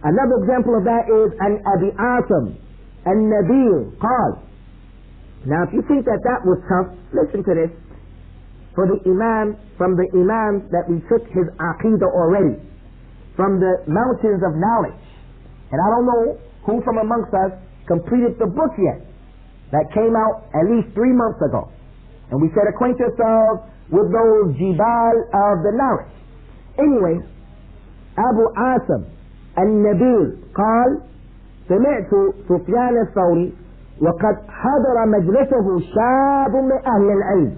Another example of that is an Abi Asim, an Nabil, Qal. Now if you think that that was tough, listen to this. For the Imam, from the Imams that we took his Aqidah already, from the mountains of knowledge. And I don't know who from amongst us completed the book yet. That came out at least 3 months ago. And we said acquaint yourselves with those jibal of the knowledge. Anyway, Abu Asim al-Nabil قال سمعت سفيان الثوري وقد حضر مجلسه شاب من أهل العلم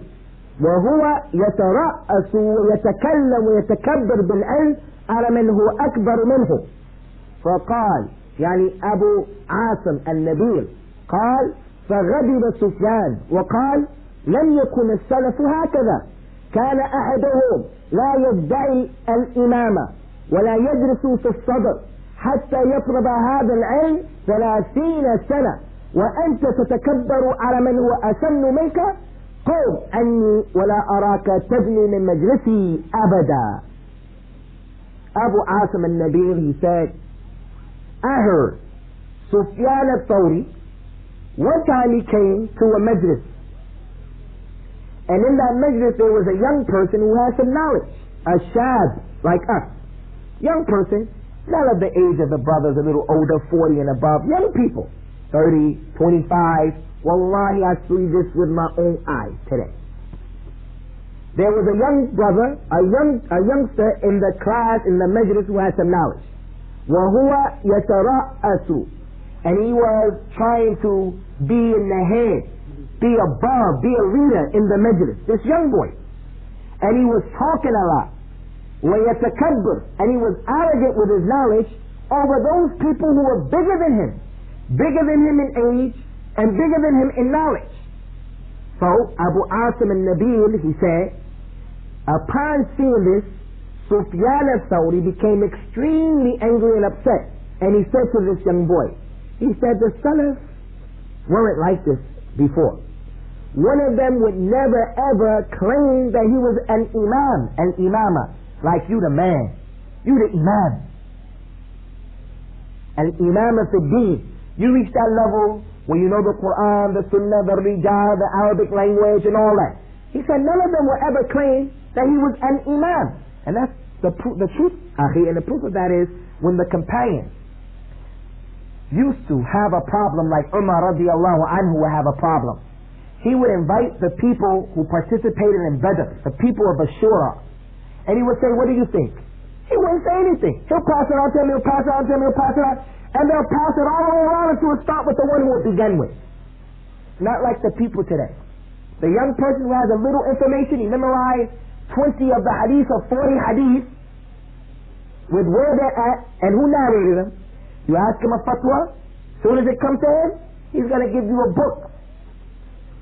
وهو يترأس ويتكلم ويتكبر بالعلم على من هو أكبر منه. فقال يعني أبو عاصم النبيل قال فغضب سفيان وقال لم يكن السلف هكذا. كان أحدهم لا يدعي الإمامة ولا يدرس في الصدر حتى يطلب هذا العلم 30 سنة وأنت تتكبر على من هو أسن منك. قم عني ولا أراك تبني من مجلسي أبدا. Abu Asim al-Nabil, he said, I heard Sufyan al-Thawri, one time he came to a majlis, And in that majlis there was a young person who had some knowledge, a shab like us. Young person, not of the age of the brothers, a little older, 40 and above, young people, 30, 25. Wallahi, I see this with my own eyes today. There was a young brother, a youngster in the class, in the majlis, who had some knowledge. وَهُوَ يَتَرَأَّسُ, and he was trying to be in the head, be above, be a leader in the majlis, this young boy. And he was talking a lot. وَيَتَكَبَّرُ, and he was arrogant with his knowledge over those people who were bigger than him in age, and bigger than him in knowledge. So Abu Asim al-Nabil, he said, upon seeing this, Sufyan al-Thawri became extremely angry and upset, and he said to this young boy, he said, the Salaf weren't like this before. One of them would never ever claim that he was an imam, an imama, like you the man, you the imam, an imam of the deen. You reach that level where you know the Qur'an, the Sunnah, the Rijal, the Arabic language and all that. He said none of them will ever claim that he was an imam. And that's the truth, akhi. And the proof of that is when the companions used to have a problem, like Umar radiallahu anhu would have a problem. He would invite the people who participated in Badr, the people of Ashura, and he would say, what do you think? He wouldn't say anything. He'll pass it on to him, he'll pass it on to him, he'll pass it on, and they'll pass it all the way around until it start with the one who it began with. Not like the people today. The young person who has a little information, he memorized 20 of the hadith or 40 hadith with where they're at and who narrated them. You ask him a fatwa, as soon as it comes to him, he's going to give you a book.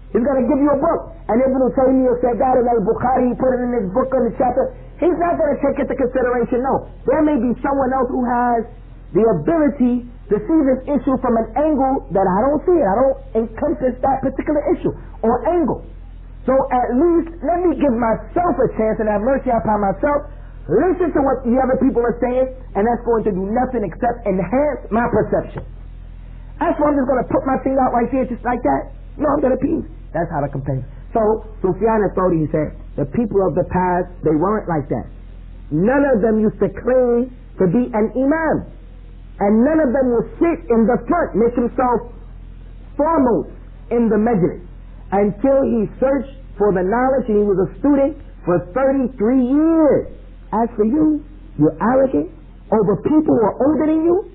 He's going to give you a book. And Ibn Taymiyyah said that in al-Bukhari, he put it in his book on the chapter. He's not going to take into consideration, no. There may be someone else who has the ability to see this issue from an angle that I don't see it. I don't encompass that particular issue or angle. So at least let me give myself a chance and have mercy upon myself. Listen to what the other people are saying, and that's going to do nothing except enhance my perception. That's why I'm just going to put my finger out right here just like that. No, I'm going to peace. That's how to compare. So Sufyan al-Thawri, he said, the people of the past, they weren't like that. None of them used to claim to be an imam. And none of them will sit in the front, make himself foremost in the majlis, until he searched for the knowledge, and he was a student for 33 years. As for you, you're arrogant over people who are older than you.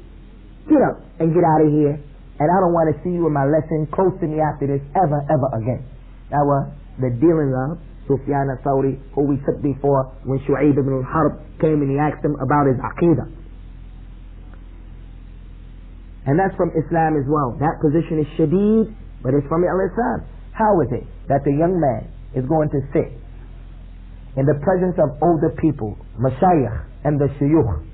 Get up and get out of here. And I don't want to see you in my lesson close to me after this ever again. That was the dealing of Sufyan al-Thawri, who we took before when Shu'aib ibn al-Harb came and he asked him about his aqidah. And that's from Islam as well. That position is shadeed, but it's from Islam. How is it that the young man is going to sit in the presence of older people, mashayikh and the shuyukh?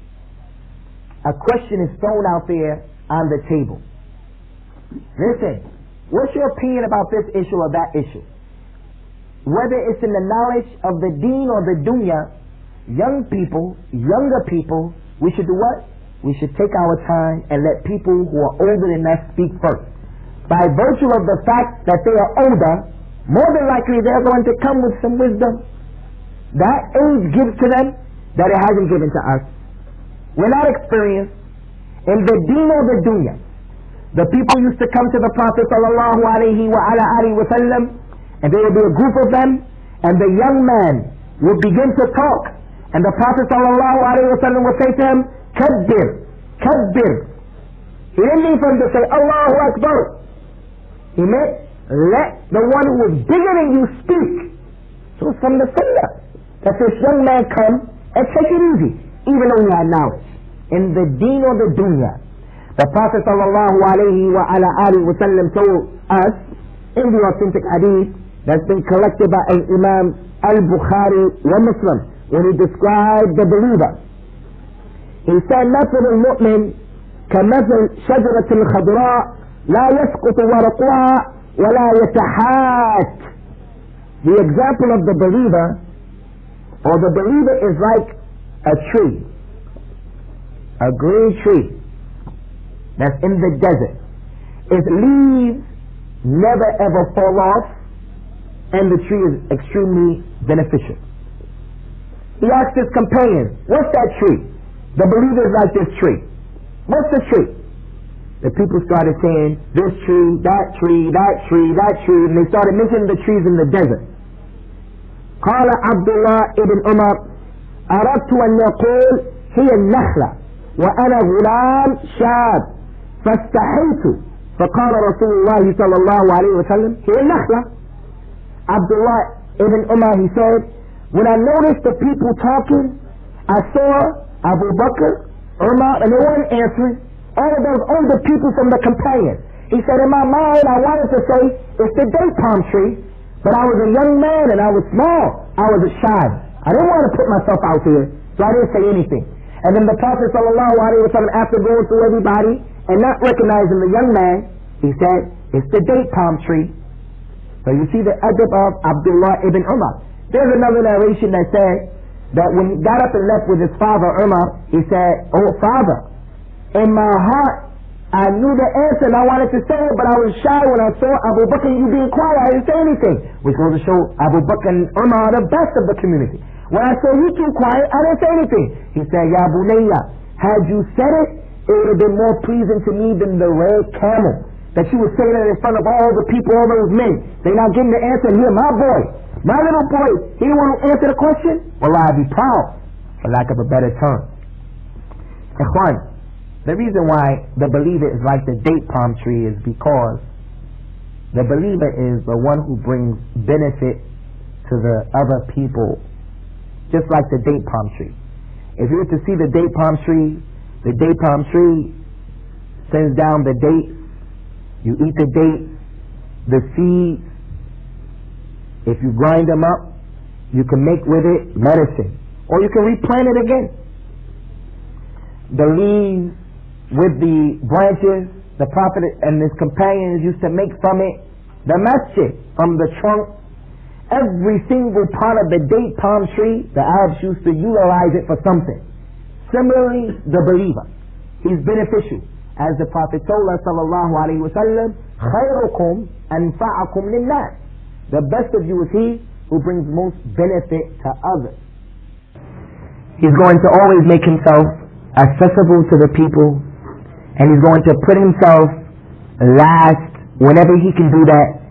A question is thrown out there on the table. Listen, what's your opinion about this issue or that issue? Whether it's in the knowledge of the deen or the dunya, young people, younger people, we should do what? We should take our time and let people who are older than us speak first. By virtue of the fact that they are older, more than likely they're going to come with some wisdom. That age gives to them that it hasn't given to us. We're not experienced in the deen or the dunya. The people used to come to the Prophet sallallahu alaihi wa sallam, and there would be a group of them, and the young man would begin to talk, and the Prophet sallallahu alaihi wa sallam would say to him, Kabbir, Kabbir. He didn't mean for him to say Allahu Akbar. He meant let the one who is bigger than you speak. So it's from the Sunnah that this young man come and take it easy, even though he had knowledge. In the deen or the dunya, the Prophet sallallahu alaihi wa sallam told us in the authentic hadith that's been collected by Imam al-Bukhari wa Muslim when he described the believer. He said, مثل المؤمن كمثل شجرة خضراء لا يسقط ورقها ولا يتحات. The example of the believer, or the believer is like a tree, a green tree that's in the desert. Its leaves never ever fall off, and the tree is extremely beneficial. He asked his companions, what's that tree? The believers like this tree. What's the tree? The people started saying, this tree, that tree, that tree, that tree, and they started mentioning the trees in the desert. قال عبد الله ابن عمر أردت أن يقول هي النخلة وأنا غلام شاب فاستحيت فقال رسول الله صلى الله عليه وسلم هي النخلة. Abdullah ibn Umar, he said, when I noticed the people talking, I saw Abu Bakr, Umar, and they weren't answering. All of those older people from the companions. He said, in my mind, I wanted to say, it's the date palm tree, but I was a young man and I was small. I was a shy. I didn't want to put myself out there, so I didn't say anything. And then the Prophet sallallahu alaihi wasallam, after going through everybody and not recognizing the young man, he said, it's the date palm tree. So you see the adab of Abdullah ibn Umar. There's another narration that said that when he got up and left with his father Umar, he said, oh father, in my heart I knew the answer and I wanted to say it, but I was shy when I saw Abu Bakr and you being quiet. I didn't say anything, which goes to show Abu Bakr and Umar are the best of the community. When I saw you too quiet, I didn't say anything. He said, Ya Bunayya, had you said it, it would have been more pleasing to me than the red camel. That you were saying it in front of all the people, all those men. They not getting the answer, and here my boy, my little boy, he the one who answered the question? Well, I'd be proud, for lack of a better term. Ikhwan, the reason why the believer is like the date palm tree is because the believer is the one who brings benefit to the other people, just like the date palm tree. If you were to see the date palm tree sends down the dates. You eat the dates, the seeds. If you grind them up, you can make with it medicine, or you can replant it again. The leaves with the branches, the Prophet and his companions used to make from it the masjid, from the trunk. Every single part of the date palm tree, the Arabs used to utilize it for something. Similarly, the believer, he's beneficial. As the Prophet told us, sallallahu alaihi wasallam, khayrukum anfa'akum lin-nas. The best of you is he who brings most benefit to others. He's going to always make himself accessible to the people, and he's going to put himself last whenever he can do that.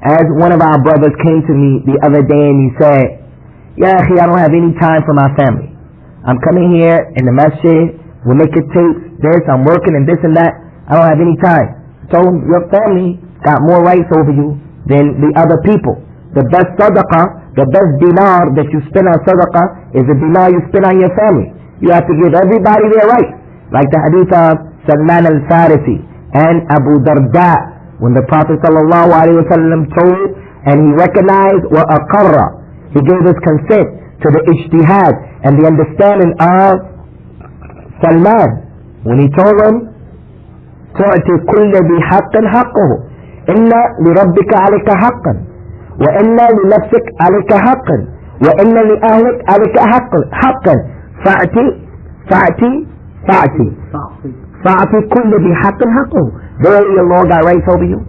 As one of our brothers came to me the other day and he said, Ya akhi, I don't have any time for my family. I'm coming here in the masjid, we're making tapes, this, I'm working and this and that. I don't have any time. I told him, your family got more rights over you than the other people. The best sadaqah, the best dinar that you spend on sadaqah is the dinar you spend on your family. You have to give everybody their rights. Like the hadith of Salman al-Farisi and Abu Darda, when the Prophet sallallahu alaihi wasallam told and he recognized wa aqarra, he gave his consent to the ijtihad and the understanding of Salman, when he told him, تُعْتِ كُلَّ ذِي حَقٍّ حَقَّهُ إِنَّ لِرَبِّكَ عَلَيْكَ حَقًّا وَإِنَّ لِنَفْسِكَ عَلَيْكَ حَقًّا وَإِنَّ لِأَهْلِكَ عَلَيْكَ حَقًّا فَأْتِ كُلَّ ذِي حَقٍّ حَقَّهُ. Verily your Lord got rights over you,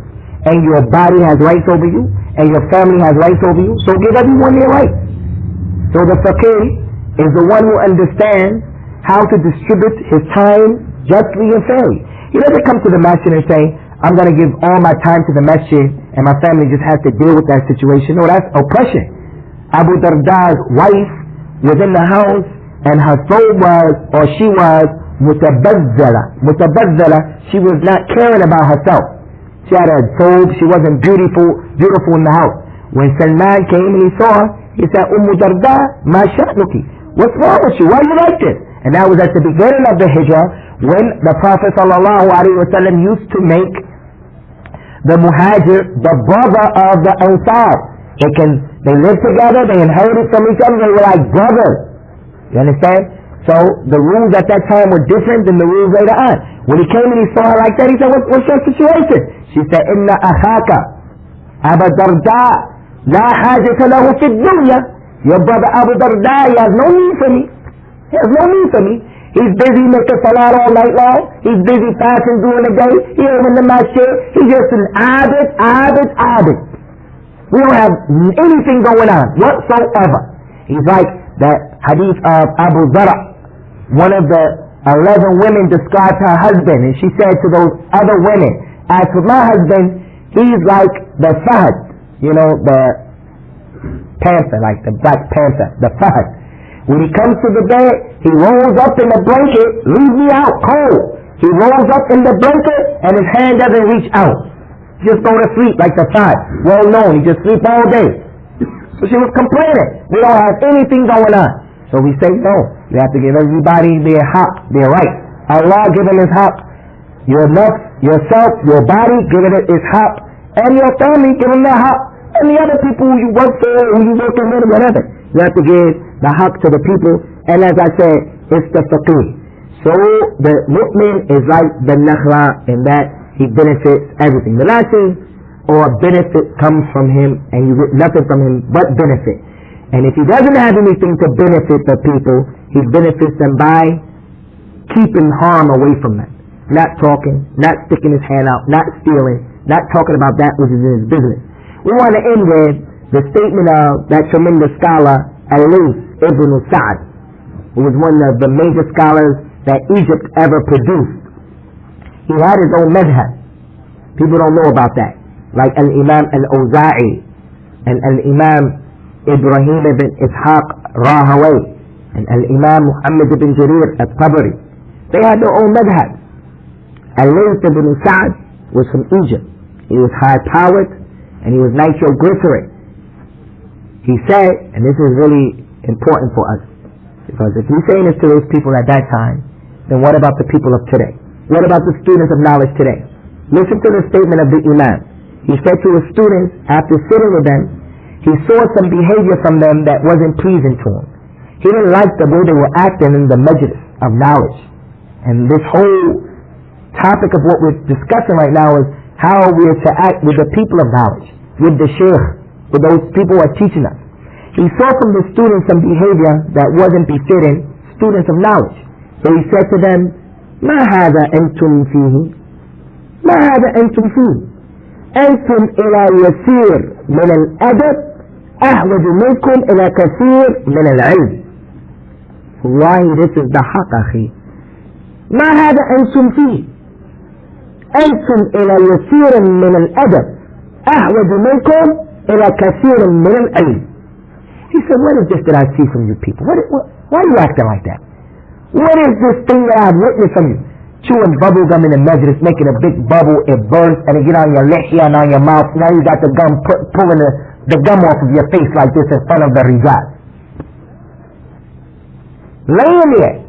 and your body has rights over you, and your family has rights over you, so give everyone their rights. So the faqih is the one who understands how to distribute his time justly and fairly. He doesn't come to the masjid and say, I'm going to give all my time to the masjid and my family just has to deal with that situation. No, that's oppression. Abu Darda's wife was in the house and her soul was, or she was, mutabazzala. She was not caring about herself. She had a soul, she wasn't beautiful in the house. When Salman came and he saw her, he said, Darda, ma sha'nuki? What's wrong with you? Why do you like this? And that was at the beginning of the hijrah, when the Prophet sallallahu alaihi wasallam used to make the muhajir the brother of the ansar. They lived together, they inherited from each other, they were like brothers. You understand? So the rules at that time were different than the rules later on. When he came and he saw her like that, he said, what's your situation? She said, Inna akhaka Abu Darda la hajata lahu fi dunya. Your brother Abu Darda, he has no need for me. He has no need for me. He's busy making salat all night long. He's busy fasting during the day. He ain't in the masjid. He's just an abid. We don't have anything going on whatsoever. He's like that hadith of Abu Zara. One of the 11 women described her husband, and she said to those other women, as for my husband, he's like the Fahd, the panther, like the black panther, the Fahd. When he comes to the bed, he rolls up in the blanket, leave me out cold. He rolls up in the blanket, and his hand doesn't reach out. Just go to sleep like the Fahd. Well known, he just sleep all day. So she was complaining, we don't have anything going on. So we say, no, you have to give everybody their haqq, their right. Allah give him his haqq. Your nafs, yourself, your body, give it its haqq. And your family, give them their haqq. And the other people who you work for, who you working with, whatever. You have to give the haqq to the people. And as I said, it's the faqih. So the mu'min is like the nakhla in that he benefits everything. The last thing, or benefit comes from him, and you get nothing from him but benefit. And if he doesn't have anything to benefit the people, he benefits them by keeping harm away from them. Not talking, not sticking his hand out, not stealing, not talking about that which is in his business. We want to end with the statement of that tremendous scholar, Ibn Sa'd, who was one of the major scholars that Egypt ever produced. He had his own madhab. People don't know about that. Like Al-Imam Al-Awza'i and Al-Imam Ibrahim ibn Ishaq Rahaway and Al-Imam Muhammad ibn Jarir Al-Tabari. They had their own madhab. Al-Layth ibn Sa'd was from Egypt. He was high-powered and he was nitroglycerin. He said, and this is really important for us, because if you're saying this to those people at that time, then what about the people of today? What about the students of knowledge today? Listen to the statement of the Imam. He said to his students, after sitting with them, he saw some behavior from them that wasn't pleasing to him. He didn't like the way they were acting in the majlis of knowledge. And this whole topic of what we're discussing right now is how we are to act with the people of knowledge, with the Shaykh, with those people who are teaching us. He saw from the students some behavior that wasn't befitting students of knowledge. So he said to them, ما هذا أنتم فيه؟ ما هذا أنتم فيه؟ أنتم إلى يسير من الأدب أحوج منكم إلى كثير من العلم. والله this is the حق أخي. ما هذا أنتم فيه؟ أنتم إلى يسير من الأدب أحوج منكم إلى كثير من العلم. He said, what is this that I see from you people? Why are you acting like that? What is this thing that I've witnessed from you? Chewing bubble gum in the majlis, making a big bubble, it bursts, and it get on your lihya and on your mouth. Now you got the gum, pulling the gum off of your face like this in front of the rijal. Laying there,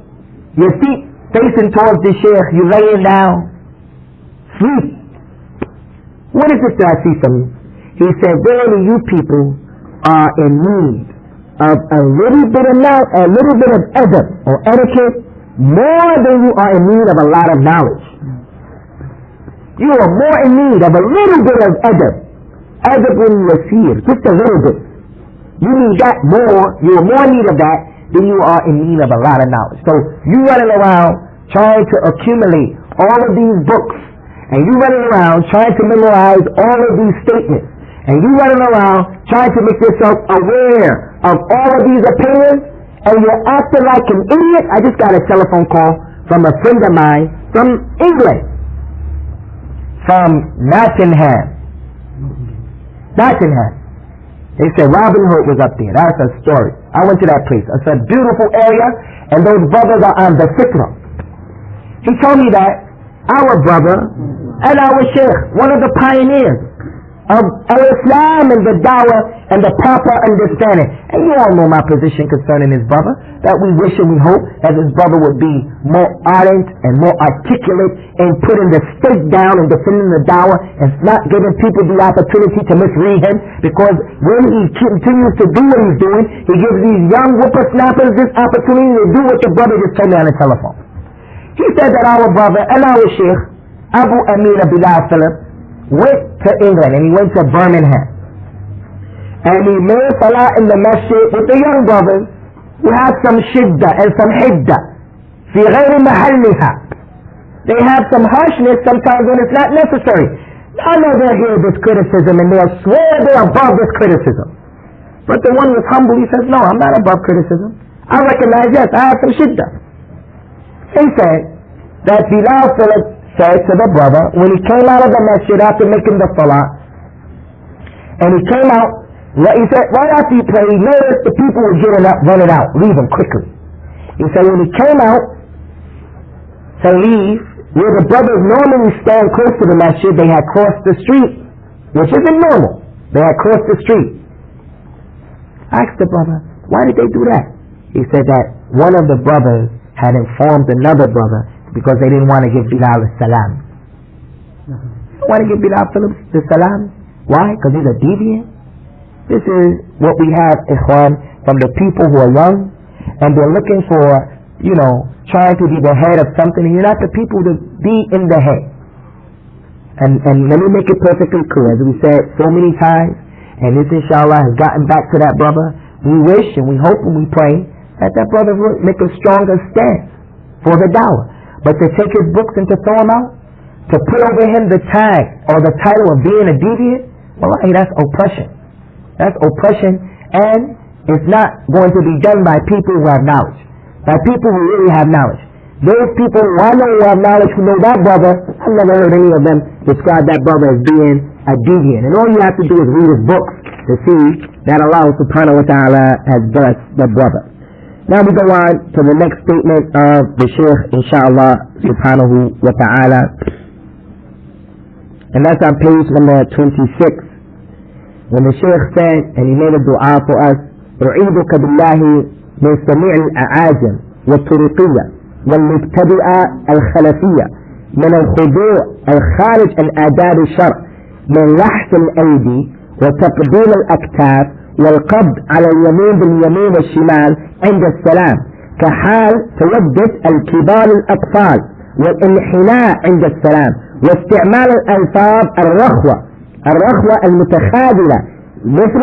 your feet facing towards the Shaykh, you laying down, sleep. What is it that I see from you? He said, really, you people are in need of a little bit of adab or etiquette more than you are in need of a lot of knowledge. You are more in need of a little bit of adab. Adabun yasir, just a little bit. You need that more, you are more in need of that than you are in need of a lot of knowledge. So you running around trying to accumulate all of these books, and you running around trying to memorize all of these statements, and you running around trying to make yourself aware of all of these opinions, and you're acting like an idiot. I just got a telephone call from a friend of mine from England, from Nottingham. They said Robin Hood was up there. That's a story. I went to that place. It's a beautiful area, and those brothers are on the fitra. He told me that our brother and our Shaykh, one of the pioneers of Islam and the dawah and the proper understanding. And you all know my position concerning this brother, that we wish and we hope that this brother would be more ardent and more articulate in putting the stake down and defending the dawah and not giving people the opportunity to misread him, because when he continues to do what he's doing, he gives these young whippersnappers this opportunity to do what the brother just told me on the telephone. He said that our brother and our Shaykh, Abu Amina Bilal Philip, went to England, and he went to Birmingham, and he made salah in the masjid with the young brothers who have some shidda and some hidda fi ghayri mahalliha. They have some harshness sometimes when it's not necessary. I know they'll hear this criticism and they'll swear they're above this criticism. But the one was humble, he says, no, I'm not above criticism. I recognize, yes, I have some shiddah. He said that Bilal Philip said to the brother, when he came out of the masjid after making the salah, and he came out, he said, right after he prayed, he noticed the people were getting up, running out, leaving quickly. He said when he came out to leave, where the brothers normally stand close to the masjid, they had crossed the street, which isn't normal. They had crossed the street. I asked the brother, why did they do that? He said that one of the brothers had informed another brother because they didn't want to give Bilal the salam. They don't want to give Bilal the salam. Why? Because he's a deviant. This is what we have, ikhwan, from the people who are young, and they're looking for, trying to be the head of something, and you're not the people to be in the head. And let me make it perfectly clear, as we said so many times, and this inshallah has gotten back to that brother, we wish and we hope and we pray that that brother will make a stronger stance for the dawah. But to take his books and to throw him out, to put over him the tag or the title of being a deviant, wallahi, that's oppression. That's oppression, and it's not going to be done by people who have knowledge, by people who really have knowledge. Those people who I know who have knowledge, who know that brother, I've never heard any of them describe that brother as being a deviant. And all you have to do is read his books to see that Allah subhanahu wa ta'ala has blessed the brother. Now we go on to the next statement of the Shaykh, inshallah subhanahu wa ta'ala. And that's on page number 26. When the Shaykh said, and he made a dua for us, أعيذك بالله من سميع الأعاجم والطرقية والمبتدئة الخلفية من الخضوع الخارج عن آداب الشرع من لحس الأيدي وتقديم الأكتاف والقبض على اليمين باليمين والشمال عند السلام كحال تلبس الكبار الأطفال والانحناء عند السلام واستعمال الألفاظ الرخوة المتخاذلة مثل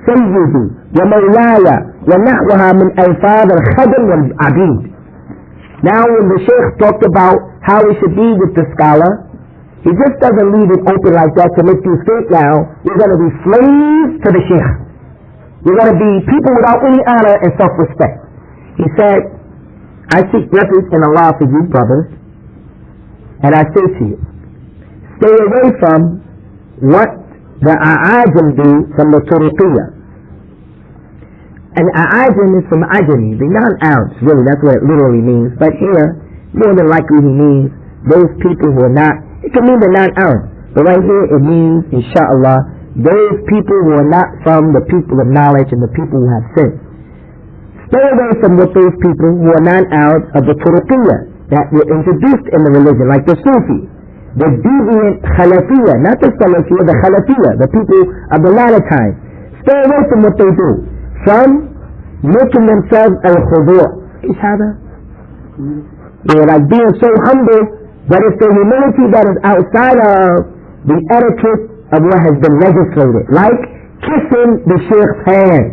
سيدي ومولاي ونحوها من ألفاظ الخدم والعبيد. Now when the Shaykh talked about how we should be with the scholar, he just doesn't leave it open like that to make you think now we're going to be slaves to the Shaykh. We're going to be people without any honor and self-respect. He said, I seek refuge in Allah for you brothers, and I say to you, stay away from what the A'ajim do from the Turuqiyya. And A'ajim is from Ajami, the non-Arabs, really, that's what it literally means. But here, more than likely he means those people who are not, it can mean the non-Arabs. But right here it means, inshallah, those people who are not from the people of knowledge and the people who have sin. Stay away from what those people who are non-Arabs of the Turuqiyya that were introduced in the religion, like the Sufi, the deviant Khalafiyya, not the Salafiyya, the Khalafiyya, the people of the latter time. Stay away from what they do, from making themselves al-khudu'. They're like being so humble, but it's the humility that is outside of the etiquette of what has been legislated, like kissing the Shaykh's hand,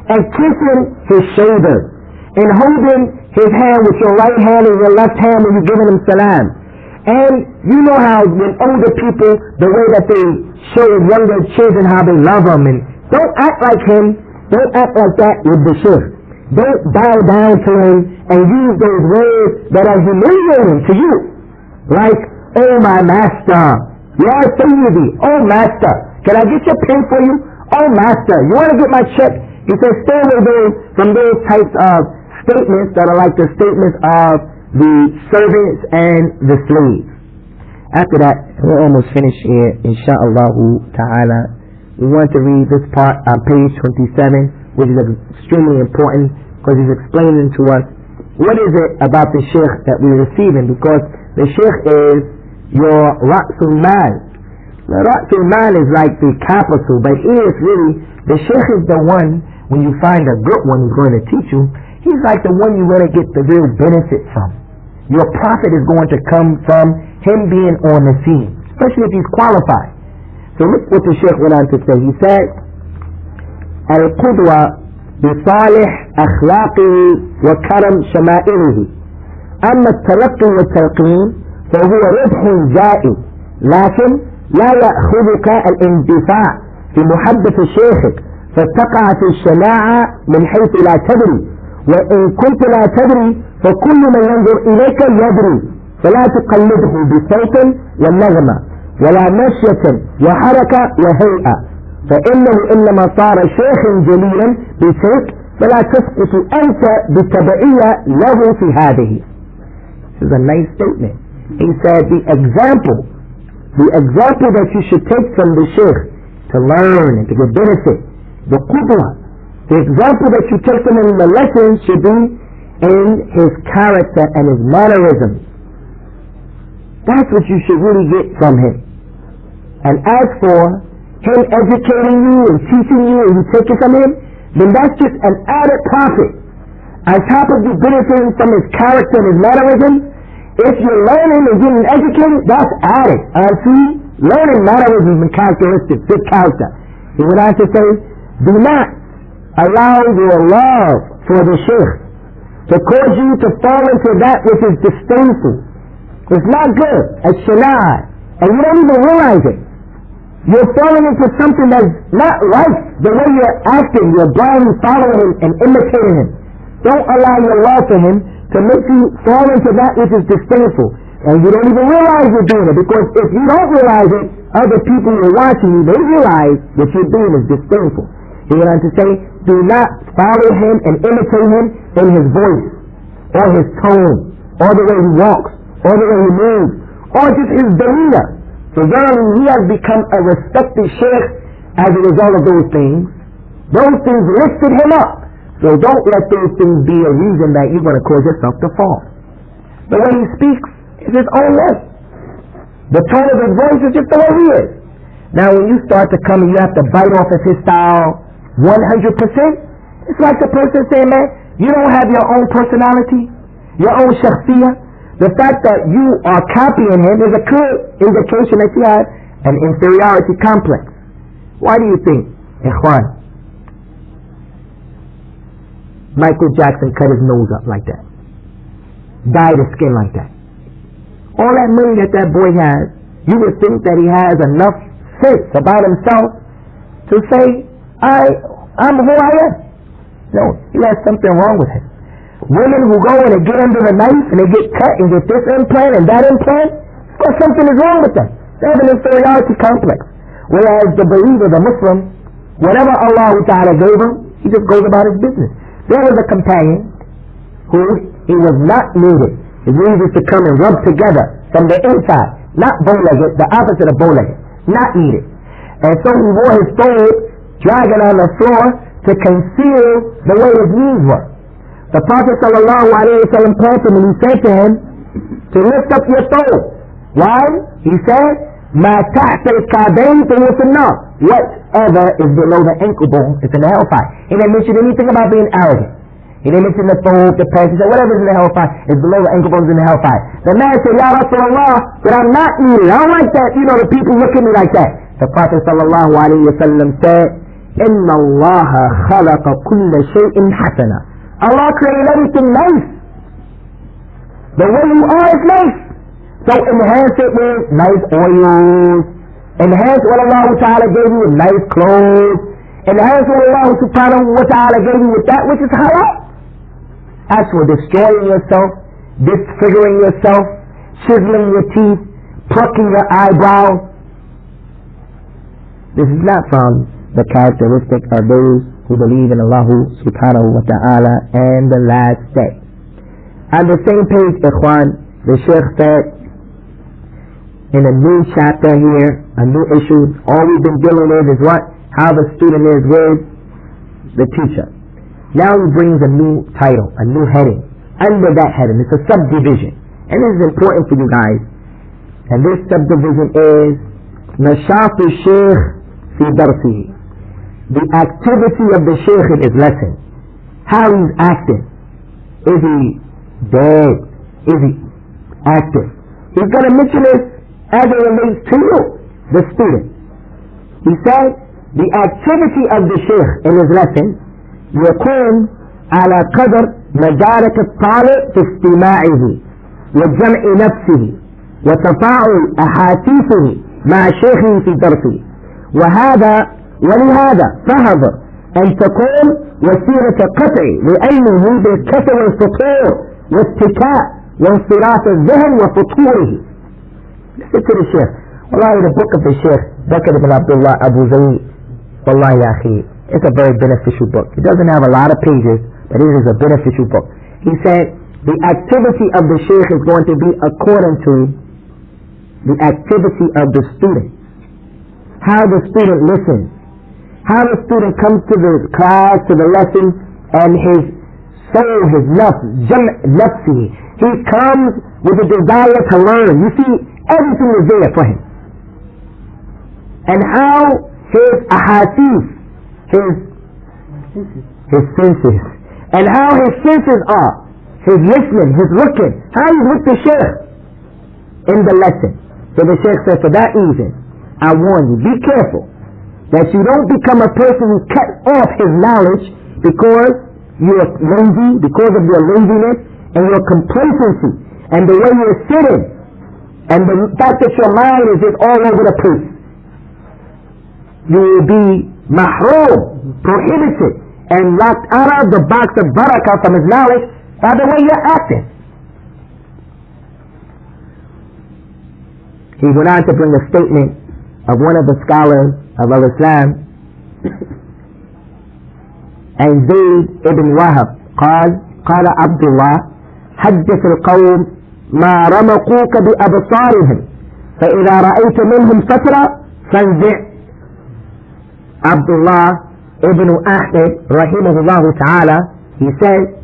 and kissing his shoulder, and holding his hand with your right hand and your left hand when you're giving him salam. And you know how when older people, the way that they show younger children how they love them, and don't act like him, don't act like that with the Shaykh. Don't bow down to him and use those words that are humiliating to you, like, oh my master, ya sayyidi, oh master, can I get your pen for you? Oh master, you want to get my check? He says stay away from those types of statements that are like the statements of the servants and the slaves. After that, we're almost finished here, insha'Allah ta'ala. We want to read this part on page 27, which is extremely important because he's explaining to us what is it about the Shaykh that we're receiving, because the Shaykh is your Ra'sul Mal. The Ra'sul Mal is like the capital, but here it's really, the Shaykh is the one, when you find a good one who's going to teach you, he's like the one you're going to get the real benefit from. Your profit is going to come from him being on the scene, especially if he's qualified. So look what the Shaykh went on to say. He said, القدوة بصالح أخلاقه وكرم شمائله أما التلقي والتلقين فهو ربح زائد لكن لا يأخذك الاندفاع في محبة شيخك فتقع في الشناعة من حيث لا تدري، وإن كنت لا تدري فكل من ينظر إليك يدري، فلا تقلده بصوت والنغمة ولا مشية وحركة وهيئة، فإنه إنما صار شيخ جليلا بشيء فلا تسقط أنت بتبعية له في هذه. This is a nice statement. He said the example that you should take from the Shaykh to learn and to get benefit, the qudwa, the example that you take from him in the lesson should be in his character and his mannerisms. That's what you should really get from him. And as for him educating you and teaching you and you take it from him, then that's just an added profit. On top of you benefiting from his character and his mannerisms, if you're learning and getting educated, that's added onto learning mannerisms and characteristics, good character. He went on to say, do not allow your love for the Shaykh to cause you to fall into that which is disdainful. It's not good, it's shana'ah, and you don't even realize it. You're falling into something that's not right, the way you're acting, you're blindly following him and imitating him. Don't allow your love for him to make you fall into that which is disdainful. And you don't even realize you're doing it, because if you don't realize it, other people who are watching you, they realize what you're doing is disdainful. He went on to say, do not follow him and imitate him in his voice, or his tone, or the way he walks, or the way he moves, or just his demeanor. So verily he has become a respected Shaykh as a result of those things. Those things lifted him up. So don't let those things be a reason that you're going to cause yourself to fall. The way he speaks is his own way. The tone of his voice is just the way he is. Now when you start to come and you have to bite off of his style 100%, it's like the person saying, man, you don't have your own personality, your own shakhsiyah. The fact that you are copying him is a clear indication that you have an inferiority complex. Why do you think, Ikhwan, Michael Jackson cut his nose up like that, dyed his skin like that? All that money that that boy has, you would think that he has enough sense about himself to say, I'm who I am. No, he has something wrong with him. Women who go in and get under the knife and they get cut and get this implant and that implant, well, something is wrong with them. They have an inferiority complex. Whereas the believer, the Muslim, whatever Allah Ta'ala gave him, he just goes about his business. There was a companion who he was not needed. His knees used to come and rub together from the inside, not bow-legged, the opposite of bow-legged, not needed. And so he wore his fold dragging on the floor to conceal the way his knees were. The Prophet sallallahu alayhi wa sallam told him and he said to him to lift up your toe. Why? He said, مَا تَحْتَ الْكَعْبَيْنِ فَهُوَ فِي النَّارِ. Whatever is below the ankle bone is in the hellfire. He didn't mention anything about being arrogant. He didn't mention the thobe, the pants. He said whatever is in the hellfire is below the ankle bones in the hellfire. The man said, Ya Rasulullah, but I'm not needed. I don't like that, the people look at me like that. The Prophet sallallahu alayhi wa sallam said, إِنَّ اللَّهَ خَلَقَ كُلَّ شَيْءٍ حَسَنًا. Allah created everything nice. The way you are is nice. So enhance it with nice oils. Enhance what Allah Ta'ala gave you with nice clothes. Enhance what Allah Subhanahu wa Ta'ala gave you with that which is halal. As for destroying yourself, disfiguring yourself, chiseling your teeth, plucking your eyebrows, this is not from the characteristic of those who believe in Allah Subhanahu wa Ta'ala and the last day. On the same page, Ikhwan, the Shaykh said in a new chapter here, a new issue, all we've been dealing with is what? How the student is with the teacher. Now he brings a new title, a new heading. Under that heading, it's a subdivision. And this is important for you guys. And this subdivision is Nashatu Shaykh fi darsihi. The activity of the Shaykh in his lesson. How he's acting. Is he dead? Is he active? He's going to mention this as it relates to you, the student. He said, the activity of the Shaykh in his lesson يكون على قدر مدارك الطالب في استماعه وجمع نفسه وتفاعل أحاسيسه مع شيخه في درسه ولهذا فحذر أن تكون وسيلة قطع لعلمه بالكسل والفتور والاتكاء وانصراف الذهن وفتوره. Listen to the Shaykh. Wallahi, the book of the Shaykh, Bakr ibn Abdullah Abu Zayd, Wallahi ya akhi, it's a very beneficial book. It doesn't have a lot of pages, but it is a beneficial book. He said the activity of the Shaykh is going to be according to the activity of the student. How the student listens, how the student comes to the class, to the lesson, and his soul, his nafsi, he comes with a desire to learn. You see, everything is there for him. And how his ahadith, his senses, and how his senses are, his listening, his looking, how he's with the Shaykh in the lesson. So the Shaykh said, for that reason, I warn you, be careful that you don't become a person who cuts off his knowledge because you're lazy, because of your laziness and your complacency and the way you're sitting and the fact that your mind is just all over the place. You will be mahroom, prohibited, and locked out of the box of barakah from his knowledge by the way you're acting. He went on to bring a statement of one of the scholars of Islam, and Zayd ibn Wahab قال عبد الله حدث القوم ما رمقوك بأبصارهم فإذا رأيت منهم فترة فانزع. Abdullah ibn Ahmed rahimahullah ta'ala, he said,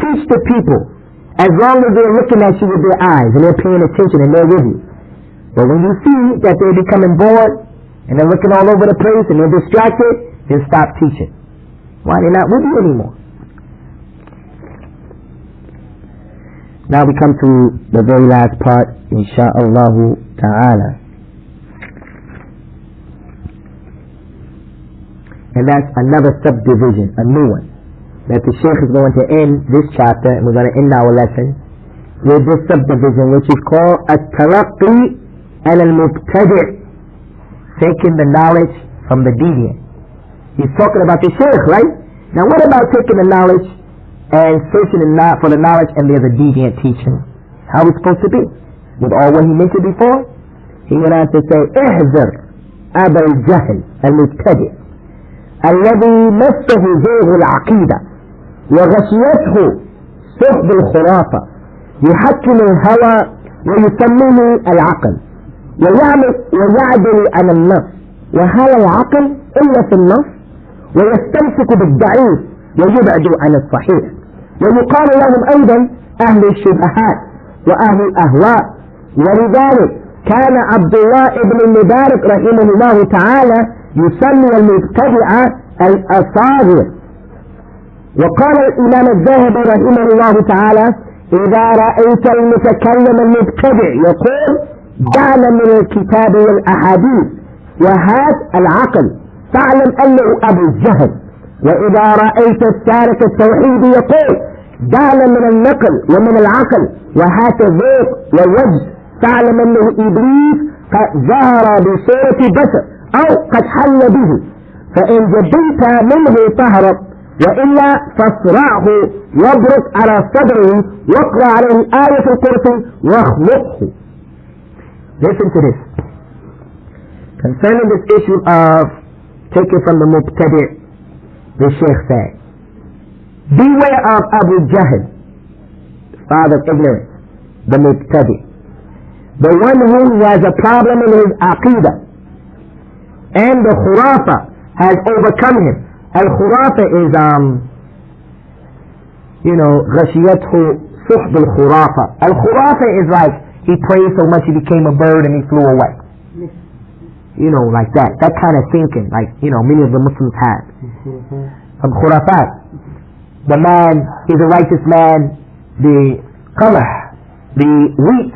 teach the people as long as they're looking at you with their eyes and they're paying attention and they're with you. But when you see that they're becoming bored and they're looking all over the place and they're distracted, then stop teaching. Why? They're not with you anymore. Now we come to the very last part, insha'Allah ta'ala. And that's another subdivision, a new one, that the Shaykh is going to end this chapter, and we're going to end our lesson with this subdivision, which is called At-Talaqqi and Al-Mubtadi', taking the knowledge from the deviant. He's talking about the Shaykh, right? Now what about taking the knowledge and searching for the knowledge and there's a deviant teaching? How it's supposed to be? With all what he mentioned before? He went on to say, احذر أبا الجهل المبتدئ الذي مسه زيغ العقيدة وغشيته سحب الخرافة يحكم الهوى ويسميه العقل ويعدل عن النص وهل العقل إلا في النص ويستمسك بالضعيف ويبعد عن الصحيح. ويقال لهم أيضا أهل الشبهات وأهل الأهواء. ولذلك كان عبد الله بن المبارك رحمه الله تعالى يسمي المبتدع الأصاغر. وقال الإمام الذهبي رحمه الله تعالى إذا رأيت المتكلم المبتدع يقول دعنا من الكتاب والأحاديث وهات العقل فاعلم أنه أبو الجهل. وإذا رأيت التارك التوحيد يقول دعنا من النقل ومن العقل وهات الذوق والوجد فاعلم أنه إبليس قد ظهر بصورة بشر أو قد حل به فإن جبنت منه تهرب وإلا فاصرعه واضرب على صدره واقرأ عليه آية الكرسي واخلقه. Listen to this. Concerning this issue of taking from the Mubtadi', the Shaykh said, beware of Abu Jahl, father of ignorance, the Mubtadi', the one who has a problem in his aqidah, and the khurafa has overcome him. Al-khurafa is, ghashiyathu suhb al-khurafa. Al-khurafa is like, he prayed so much he became a bird and he flew away. Like that kind of thinking, like, many of the Muslims have. From khurafat. The man, he's a righteous man, the qamah, the wheat,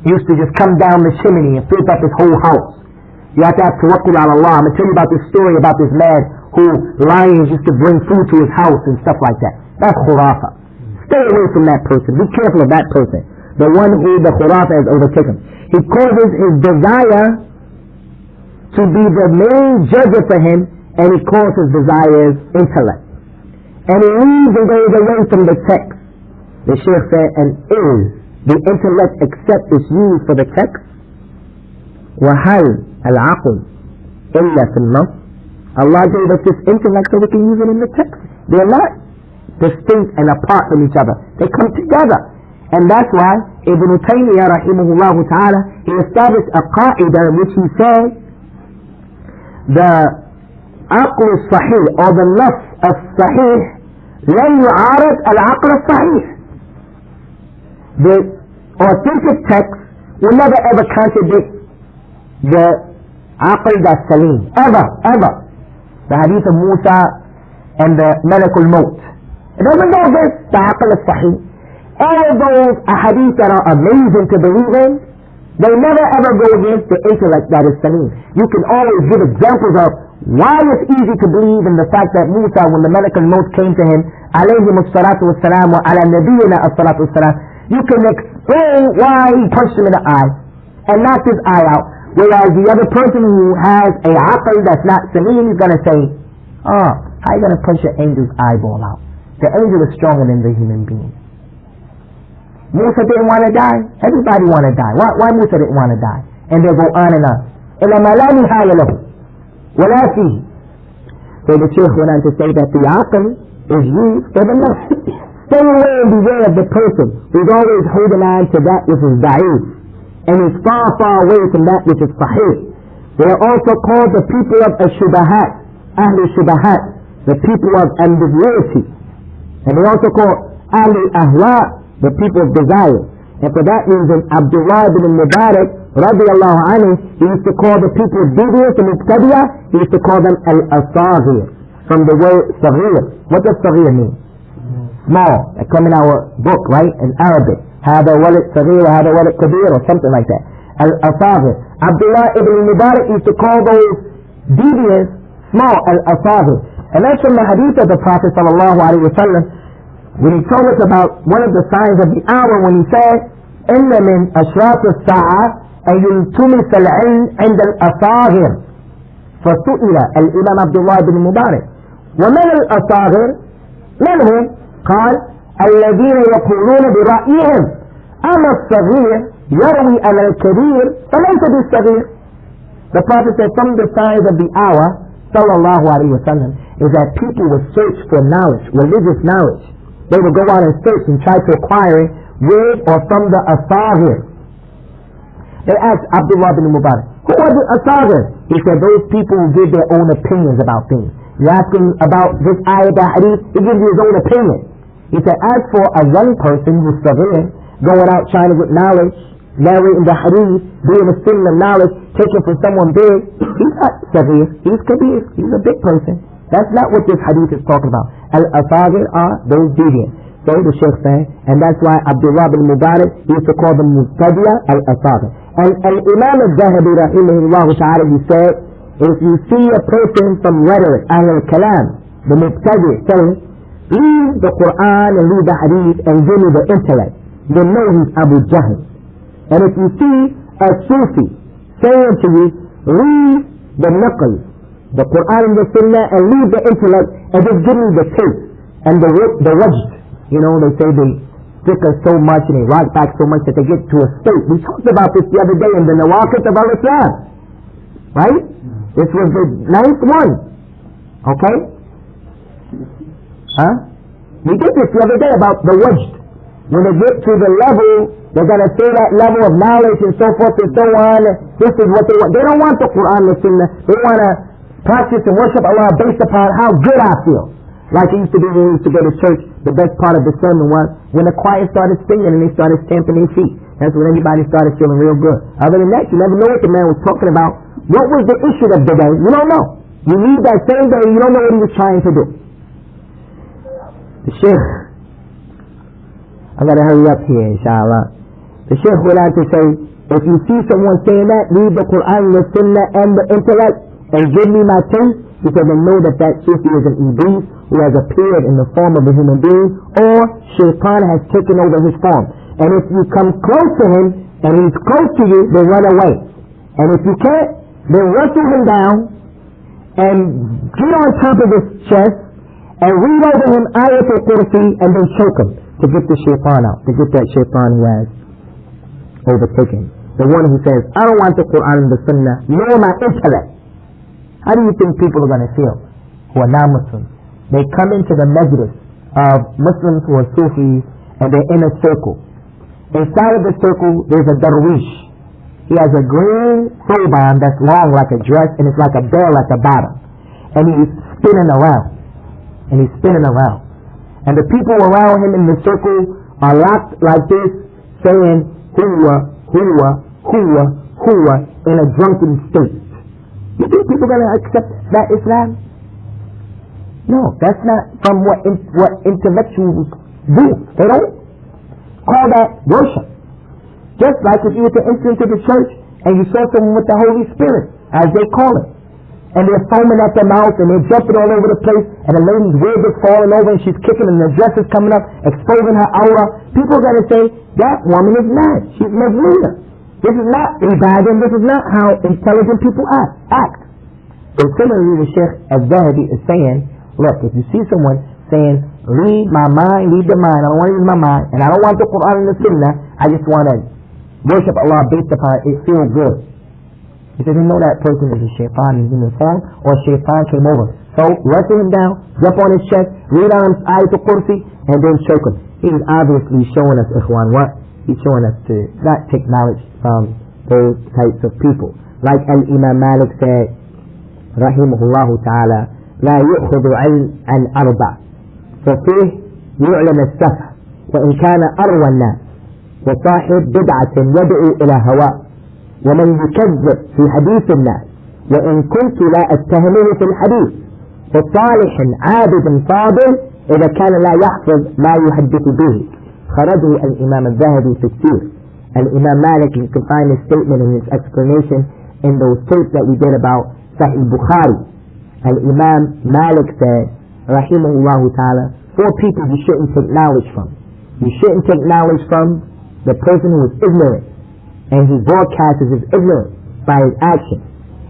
used to just come down the chimney and fill up his whole house. You have to have tawakkul ala Allah. I'm going to tell you about this story about this man who lions used to bring food to his house and stuff like that. That's khurafa. Stay away from that person. Be careful of that person. the one who the khurafa has overtaken. He causes his desire to be the main judge for him, and he calls his desires intellect. And he leaves and goes away from the text. The Shaykh said, and is the intellect except is used for the text? وَهَلْ الْعَقْلُ إِلَّا فِي النَّصْ? Allah gave us this intellect so we can use it in the text. They're not distinct and apart from each other. They come together. And that's why Ibn Taymiyyah rahimahullah ta'ala, he established a qaida in which he said the aql sahih or the nafs as-sahih lan yu'arad al-aql as-sahih. The authentic text will never ever contradict the aql that's salim. Ever. The hadith of Musa and the malakul maut. It doesn't go against the aql as-sahih. All of those ahadith that are amazing to believe in, they never ever go against the intellect that is salim. You can always give examples of why it's easy to believe in the fact that Musa, when the malakul maut came to him, alayhim as-salatu was-salam wa ala nabiyyina as-salatu was-salam, you can explain why he punched him in the eye and knocked his eye out. Whereas the other person who has a aql that's not salim is going to say, oh, how are you going to punch an angel's eyeball out? The angel is stronger than the human being. Musa didn't want to die. Everybody want to die. Why Musa didn't want to die? And they go on and on. إِلَّا مَا لَا نِهَايَ لَهُ وَلَا فِيهِ. So the Shaykh went on to say that the aql is used for the nafs. Stay away and beware of the person who's always holding on to that which is da'if and is far, far away from that which is sahih. They are also called the people of ash-shubahat, ahli shubahat, the people of ambiguity. And they also call ahli ahwa, the people of desire. And for that reason, Abdullah ibn Mubarak radiyallahu anhu, he used to call the people of deviance and muqtadiyah, he used to call them al-asagir, from the word saghir. What does saghir mean? Small. That come in our book, right, in Arabic. هذا ولد صغير وهذا ولد كبير, or something like that. Al-asagir. Abdullah ibn Mubarak used to call those deviants small, al-asagir. And that's from the hadith of the Prophet sallallahu alaihi wasallam, when he told us about one of the signs of the hour, when he said, إِنَّ مِنْ أَشْرَاطِ السَّاعَةِ أَنْ يُلْتُمِسَ الْعِلْمِ عِنْدَ الْأَصَاغِرِ. فسئل الإمام عبد الله بن مبارك ومن الأصاغر؟ من هم؟ قال الذين يقولون برأيهم أما الصغير يروي على الكبير فليس بالصغير. The Prophet said from the signs of the hour sallallahu alayhi wa sallam is that people would search for knowledge, religious knowledge. They would go out and search and try to acquire it with or from the asagir. They asked Abdullah bin Mubarak, who are the asagir? He said those people who give their own opinions about things. You ask him about this ayah, the hadith, he gives you his own opinion. He said, as for a young person who's sagir, going out trying to get knowledge, narrating the hadith, being a student of knowledge, taking from someone big, he's not sagir, he's kabir, he's a big person. That's not what this hadith is talking about. Al-asagir are those deviants. So the Shaykh said, and that's why Abdullah bin Mubarak used to call them muqtadiyah al-asagir. And Imam al-Zahabi rahimahullah ta'ala, he said, if you see a person from rhetoric, al-kalam, the muqtadi, saying, leave the Qur'an and leave the hadith and give me the intellect, you know he's Abu Jahl. And if you see a Sufi saying to you, leave the naql, the Qur'an and the Sunnah, and leave the intellect and just give me the tape and the wajd. You know, they say they stick us so much and they rock back so much that they get to a state. We talked about this the other day in the Nawaqit of al-Islam. Right? This was the 9th one. Okay? Huh? We did this the other day about the wajd. When they get to the level, they're going to say that level of knowledge and so forth and so on. This is what they want. They don't want the Qur'an and the Sunnah. They want to practice and worship Allah based upon how good I feel. Like it used to be when we used to go to church, the best part of the sermon was when the choir started singing and they started stamping their feet. That's when everybody started feeling real good. Other than that, you never know what the man was talking about. What was the issue of the day? You don't know. You leave that same day, you don't know what he was trying to do. The Shaykh, I gotta hurry up here, inshallah. The Shaykh went on to say, if you see someone saying that, leave the Qur'an, the Sunnah, and the intellect, and give me my taste, he said, then know that that Sufi is an Iblis who has appeared in the form of a human being, or Shaitan has taken over his form. And if you come close to him, and he's close to you, then run away. And if you can't, then wrestle him down, and get on top of his chest, and read over him ayat al-kursi, and then choke him, to get the shaitan out, to get that shaitan who has overtaken. The one who says, I don't want the Qur'an and the Sunnah, nor my intellect. How do you think people are going to feel who are non-Muslims? They come into the majlis of Muslims who are Sufis, and they're in a circle. Inside of the circle, there's a darwish. He has a green turban that's long like a dress, and it's like a bell at the bottom. And he's spinning around. And he's spinning around. And the people around him in the circle are locked like this, saying, Huwa, Huwa, Huwa, Huwa, in a drunken state. You think people are going to accept that Islam? No, that's not from what intellectuals do. They don't call that worship. Just like if you were to enter into the church and you saw someone with the Holy Spirit, as they call it, and they're foaming at their mouth and they're jumping all over the place, and the lady's wig is falling over and she's kicking and the dress is coming up, exposing her aura, people are going to say, that woman is mad. She's Mazluna. This is not ibadah, this is not how intelligent people act. So similarly, the Shaykh al-Zahabi is saying, look, if you see someone saying, read my mind, read the mind, I don't want to use my mind, and I don't want the Qur'an and the Sunnah, I just want to worship Allah based upon it feels good. He said, you know that person is a shaitan, he's in the form, or shaitan came over. So, wrestle him down, jump on his chest, read on his ayat al-kursi, and then choke him. He's obviously showing us, ikhwan, what? He's showing us to not take knowledge from those types of people. Like Al-Imam Malik said, rahimahullahu ta'ala, لا يؤخذ علم عن أربع ففيه يعلم السفه وإن كان أروى الناس وصاحب بدعة يدعو إلى هواء ومن يكذب في حديث الناس وإن كنت لا أتهمه في الحديث وصالح عابد فاضل إذا كان لا يحفظ ما يحدث به. خرجه الإمام الذهبي في السير. الإمام Malik, you can find his statement and his explanation in those tapes that we did about Sahih Bukhari. Al-Imam Malik said, rahimahullah ta'ala, 4 people you shouldn't take knowledge from. You shouldn't take knowledge from the person who is ignorant, and he broadcasts his ignorance by his actions.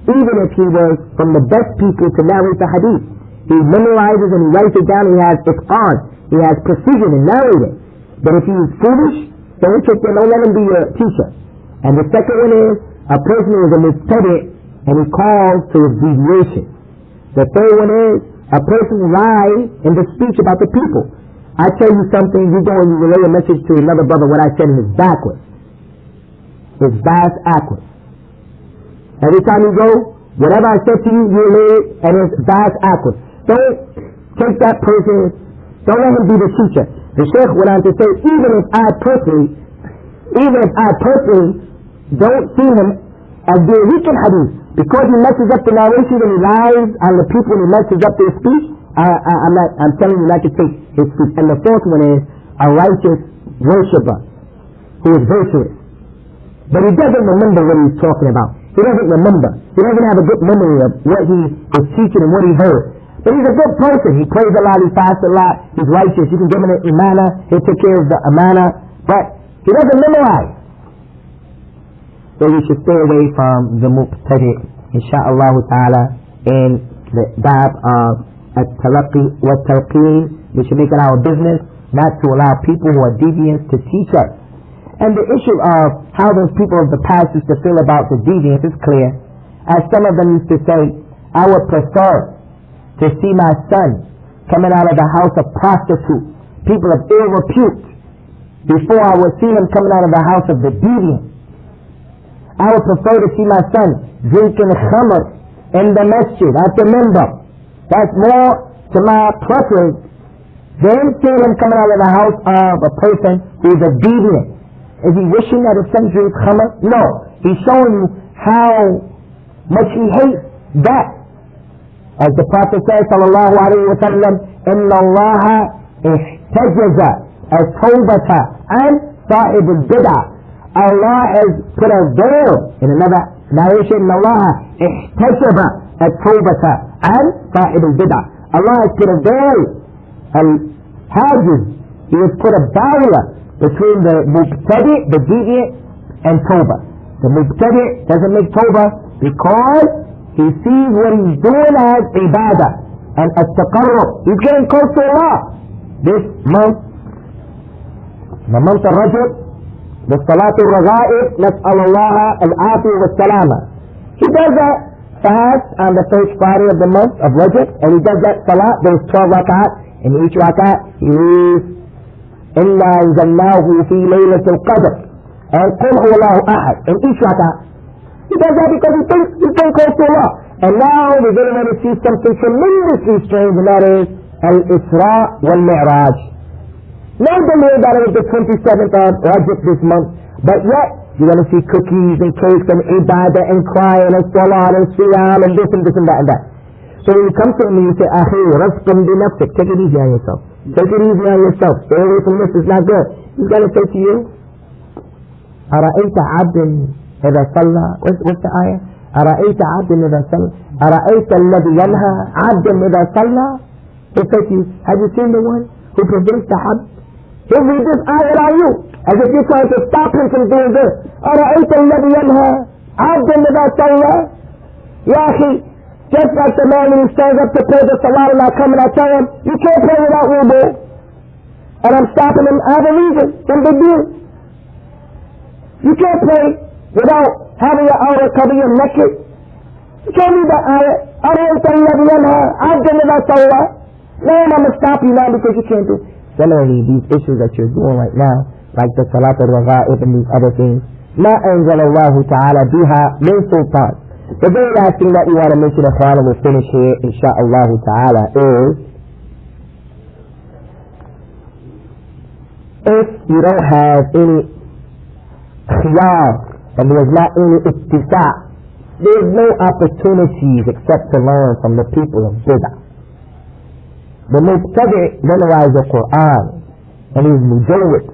Even if he was from the best people to narrate the hadith, he memorizes and he writes it down, he has itqan, he has precision in narrating. But if he is foolish, don't let him be your teacher. And the second one is, a person who is a mubtadi' and he calls to his deviation. The third one is, a person lies in the speech about the people. I tell you something, you go and you relay a message to another brother, what I said is backwards. It's backwards. Every time you go, whatever I said to you, you relay it, and it's backwards. Don't take that person, don't let him be the teacher. The Shaykh went on to say, even if I personally don't see him as being weak in hadith, because he messes up the narration and he lies on the people and he messes up their speech, I'm telling you not to take his speech. And the fourth one is a righteous worshipper who is virtuous. But he doesn't remember what he's talking about. He doesn't remember. He doesn't have a good memory of what he was teaching and what he heard. But he's a good person. He prays a lot, he fasts a lot, he's righteous. You can give him an imana, he'll take care of the amana. But he doesn't memorize. So we should stay away from the mubtadi', insha'Allah ta'ala, in the bab of at-talaqi wa talqeen. We should make it our business not to allow people who are deviants to teach us. And the issue of how those people of the past used to feel about the deviants is clear. As some of them used to say, I would prefer to see my son coming out of the house of prostitutes, people of ill repute, before I would see him coming out of the house of the deviant. I would prefer to see my son drinking khamr in the masjid, at the minbar. That's more to my preference than seeing him coming out of the house of a person who is a deviant. Is he wishing that his son drinks khamr? No. He's showing you how much he hates that. As the Prophet says, sallallahu alayhi wa sallam, inna allaha ihtajaza at-tawbata and sa'ib al-bid'ah. Allah has put a veil. In another narration, inna allaha ihtajaba at-tawbata and sa'ib al-bid'ah. Allah has put a veil, al-hajiz. He has put a barrier between the mubtadi', the deviant, and tawbah. The mubtadi' doesn't make tawbah because he sees what he's doing as ibadah and at-taqarrub. He's getting close to Allah. This month, the month of Rajab, the Salatul Raga'ib, nas'al Allah al-afiyah wa salama. He does that fast on the first Friday of the month of Rajab, and he does that salat, those 12 rak'at, and each rak'at he reads إِنَّا أَنزَلْنَاهُ فِي لَيْلَةِ الْقَدْرِ and قُلْ هُوَ اللَّهُ أَحَدٌ in each rak'at. He does that because he thinks he's getting close to Allah. And now we're getting ready to see something tremendously strange, and that is Al-Isra wal-Mi'raj. No delay that it was the 27th of Rajab this month, but yet you're going to see cookies and cakes and ibadah and crying and salat and siyam and this and this and that and that. So when you come to me, you say, Akhi, rasqam bi nafsik, take it easy on yourself. Take it easy on yourself. Stay away from this, it's not good. He's going to say to you, أرأيت عبد إذا صلى, what's the ayah? أرأيت عبد إذا صلى, أرأيت الذي ينهى عبد إذا صلى. He'll say to you, have you seen the one who prevents the abd? He'll read this ayah on you, as if you're trying to stop him from doing this. أرأيت الذي ينهى عبد إذا صلى. Ya akhi, just like the man when he stands up to pray the salat and I come and I tell him, you can't pray without wudu. And I'm stopping him, I have a reason, some big deal. You can't pray without having your outer cover your naked. You can't read that ayah. أرأيت الذي ينهى عبد إذا صلى. No, I'm going to stop you now because you can't do it. Similarly, these issues that you're doing right now, like the Salat al-Raga'ib and these other things, مَا أَنزَلَ اللَّهُ تَعَالَى بِهَا مِنْ سُلْطَانٍ. The very last thing that we want to mention, and we'll finish here, insha'Allah ta'ala, is if you don't have any khiyar and there's not any ittisa', there's no opportunities except to learn from the people of bid'ah. The mubtadi' memorizes the Qur'an and he's mujawwid.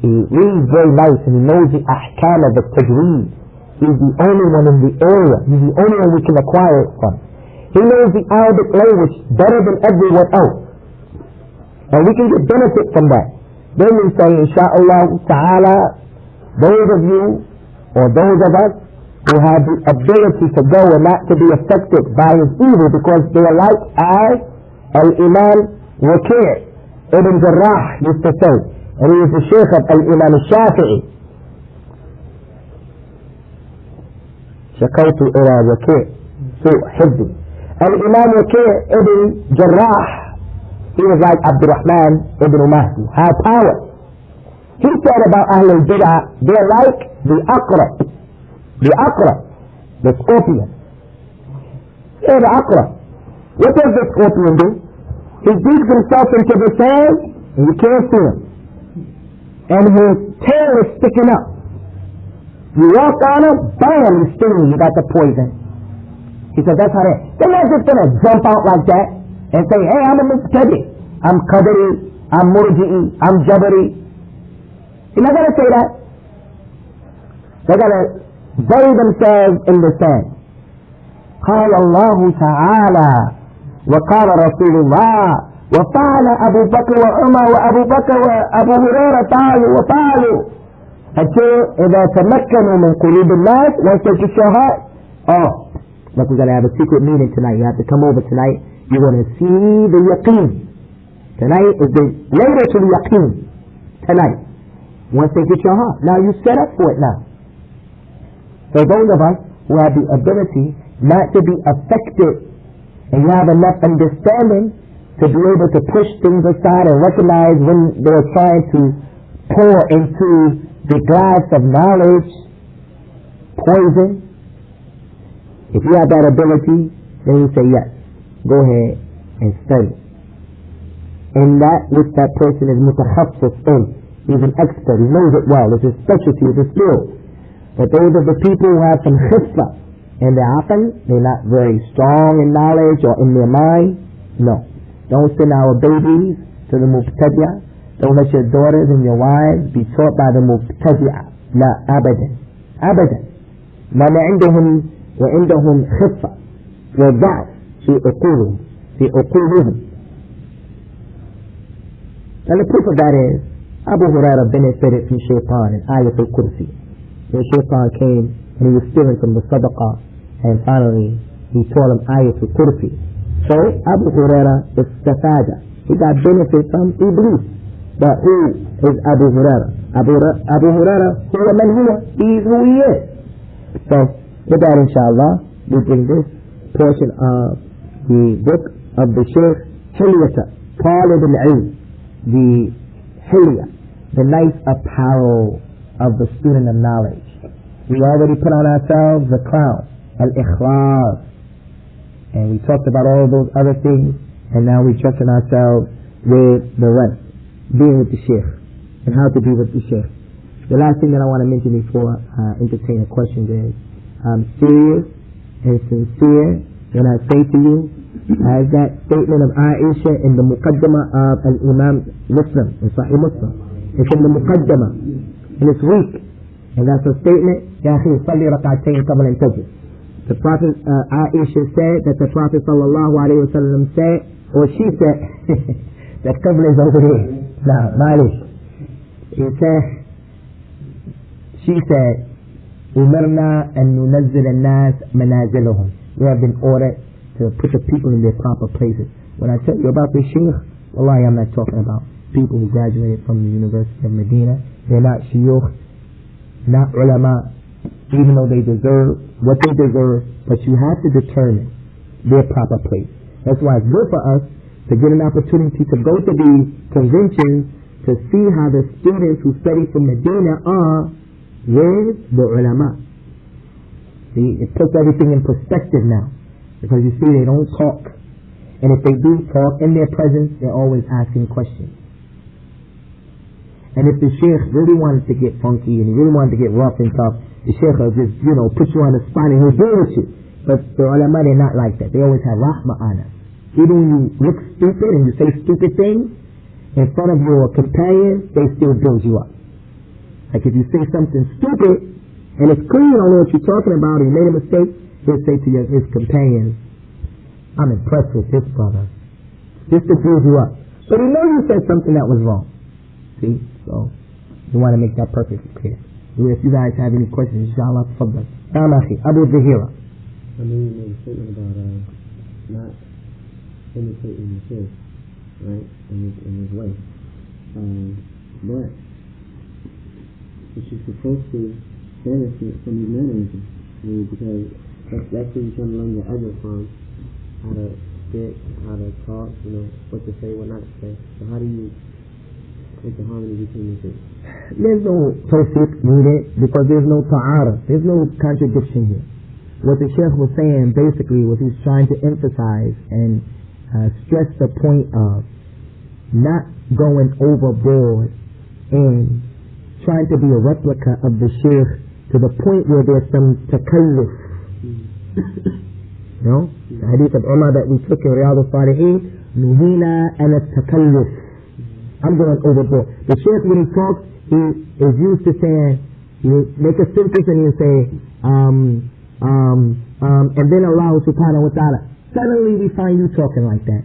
He reads very nice and he knows the ahkam of the tajweed. He's the only one in the area. He's the only one we can acquire it from. He knows the Arabic language better than everyone else. And we can get benefit from that. Then we say, insha'Allah ta'ala, those of you or those of us who have the ability to go and not to be affected by his evil because they are like as Al-Imam Waqi' Ibn Jarrah used to say, and he was the Shaykh of Al-Imam Shafi'i. شكوت إلى وكيع سوء حفظي. الإمام وكيع Ibn Jarrah, he was like Abdurrahman Ibn Mahdi, high power. He said about Ahl al-Bid'ah, they're like the Aqrab, the scorpion. Yeah, the Aqrab. What does the scorpion do? He digs himself into the sand and you can't see him. And his tail is sticking up. You walk on him, bam, he's stinging, you got the poison. He said, that's how they, they're not just going to jump out like that and say, hey, I'm a mubtadi', I'm qadari, I'm murji'i, I'm jabari. You're not going to say that. They're going to bury themselves in the sand. قال الله تعالى وقال رسول الله وفعل أبو بكر وعمر وأبو بكر وأبو هريرة فعلوا وفعلوا until إذا تمكنوا من قلوب الناس once they get your heart. Oh, look, we're going to have a secret meeting tonight. You have to come over tonight. You're going to see the yaqeen. Tonight is the later to the yaqeen. Tonight. Once they get your heart. Now you set up for it now. So those of us who have the ability not to be affected and you have enough understanding to be able to push things aside and recognize when they're trying to pour into the glass of knowledge poison. If you have that ability, then you say yes, go ahead and study. And that which that person is mutahaffis in, he's an expert, he knows it well, it's his specialty, it's his skill. But those are the people who have some khifah in their aql, they're not very strong in knowledge or in their mind. No, don't send our babies to the mubtadi'ah. Don't let your daughters and your wives be taught by the mubtadi'ah. لا أبدا أبدا. من عندهم خفة وضعف في عقولهم. And the proof of that is Abu Huraira benefited from Shaitan in Ayat al-Kursi. When Shaitan came and he was stealing from the Sadaqah, and finally he taught him Ayat al-Kursi. So Abu Huraira is Safada. He got benefit from Iblis. But who is Abu Huraira? Abu Huraira, huwa man huwa, he is who he is. So with that, inshallah, we bring this portion of the book of the Shaykh, Hilyata, Talib al-Ilm, the Hilya, the nice apparel of the student of knowledge. We already put on ourselves the crown, al-Ikhlas, and we talked about all those other things, and now we're trusting ourselves with the rest, being with the Shaykh, and how to be with the Shaykh. The last thing that I want to mention before I entertain a question is, I'm serious and sincere when I say to you, as that statement of Aisha in the Muqaddamah of Al-Imam Muslim, in Sahih Muslim. It's in the Muqaddamah, and it's weak. And that's a statement, Ya akhi, salli rak'atayn qabla an tajid. The Prophet, Aisha said that the Prophet sallallahu alayhi wa sallam said, or she said, that qabla is over here. Now, malish. She said, Umarna an nunazzil an-nas manazilahum. We have been ordered to put the people in their proper places. When I tell you about this Shaykh, wallahi, I'm not talking about people who graduated from the University of Medina. They're not shuyukh, not ulama, even though they deserve what they deserve, but you have to determine their proper place. That's why it's good for us to get an opportunity to go to these conventions to see how the students who study from Medina are with the ulama. See, it puts everything in perspective now. Because you see, they don't talk. And if they do talk in their presence, they're always asking questions. And if the Shaykh really wanted to get funky and he really wanted to get rough and tough, the Shaykh will just, put you on the spot and he'll deal with you. But the ulama, they're not like that. They always have rahmah on us. Even when you look stupid and you say stupid things in front of your companions, they still build you up. Like if you say something stupid and it's clear you don't know what you're talking about and you made a mistake, he'll say to his companions, I'm impressed with this brother. Just to build you up. But he knows you said something that was wrong. See? So, you want to make that perfectly clear. If you guys have any questions, inshallah, tfaddal. Abu Zahira. I mean, you made a statement about not imitating the Shaykh, right? In his way. But, you're supposed to benefit from his mannerisms. Because that's where you're trying to learn your other from, how to speak, how to talk, what to say, what not to say. So how do you make the harmony between the two? There's no tawfiq needed because there's no ta'aruf. There's no contradiction here. What the Shaykh was saying basically was he's trying to emphasize and stress the point of not going overboard and trying to be a replica of the Shaykh to the point where there's some takalluf. The hadith of Umar that we took in Riyadh al-Salihin, nuhina and takalluf. I'm going overboard. The Shaykh, when he talks, he is used to saying, he'll make a sentence and he'll say, and then Allah subhanahu wa ta'ala. Suddenly we find you talking like that.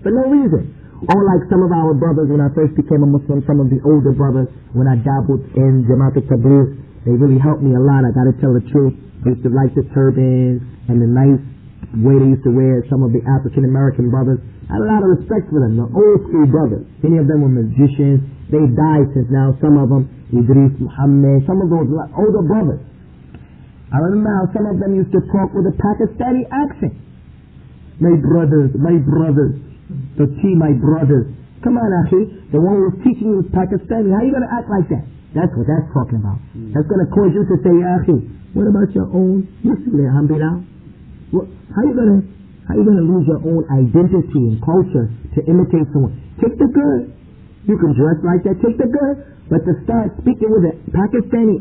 For no reason. Or like some of our brothers, when I first became a Muslim, some of the older brothers, when I dabbled in Jamaat al-Tabligh, they really helped me a lot. I got to tell the truth. They used to like the turbans and the nice way they used to wear. Some of the African American brothers, I had a lot of respect for them. The old school brothers. Many of them were magicians. They died since now. Some of them, Idris, Muhammad, some of those older brothers. I remember how some of them used to talk with a Pakistani accent. My brothers. The tea, my brothers. Come on, Akhi. The one who was teaching you was Pakistani. How are you going to act like that? That's what that's talking about. That's going to cause you to say, Akhi, what about your own Muslim, alhamdulillah? How are you going to lose your own identity and culture to imitate someone? Take the good. You can dress like that. Take the good. But to start speaking with a Pakistani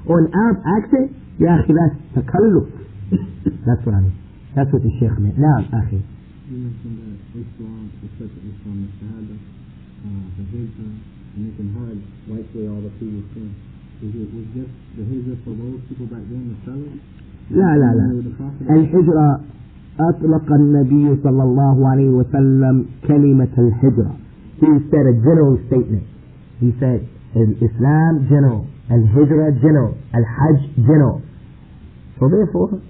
or an Arab accent, ya Akhi, that's takalluf. That's what I mean. That's what the Shaykh meant. Now, Akhi. You mentioned that Islam, especially Islam, the Shahada, the Hijrah, and you can hide, wipe away all the previous sins. Was just the Hijrah for those people back then, the sellers? لا الهجرة أطلق النبي صلى الله عليه وسلم كلمة الهجرة he said a general statement. He said, Islam general, Al-Hijrah general, Al-Hajj general. So therefore,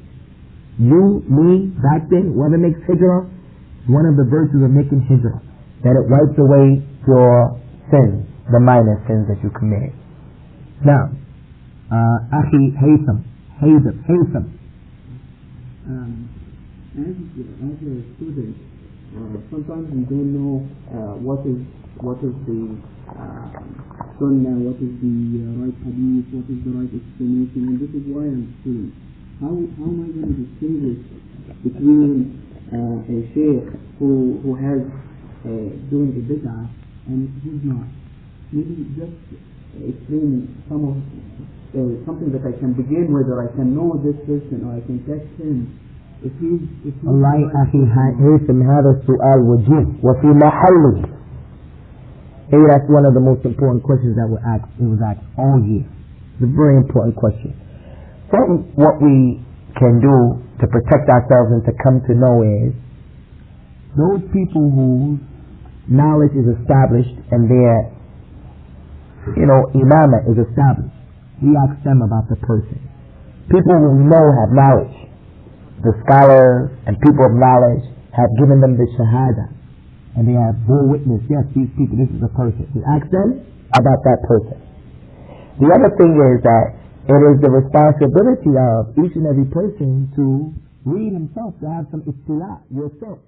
you, me, back then, whoever makes Hijrah, one of the virtues of making Hijrah, that it wipes away your sins, the minor sins that you commit. Now, Akhi Haytham. As a student, sometimes we don't know what is the sunnah, what is the right hadith, what is the right explanation, and this is why I'm a student. How am I going to distinguish between a shaykh who has doing a bid'ah and who's not? Maybe just explain something that I can begin with, or I can know this person, or I can test him. والله أخي هيثم هذا السؤال وجيه وفي محله. Hey, that's one of the most important questions that were asked. It was asked all year. It's a very important question. So what we can do to protect ourselves and to come to know is those people whose knowledge is established and their imamah is established. We ask them about the person. People who we know have knowledge. The scholars and people of knowledge have given them the shahada, and they have bore witness. Yes, these people, this is a person. We ask them about that person. The other thing is that it is the responsibility of each and every person to read himself, to have some ittila yourself.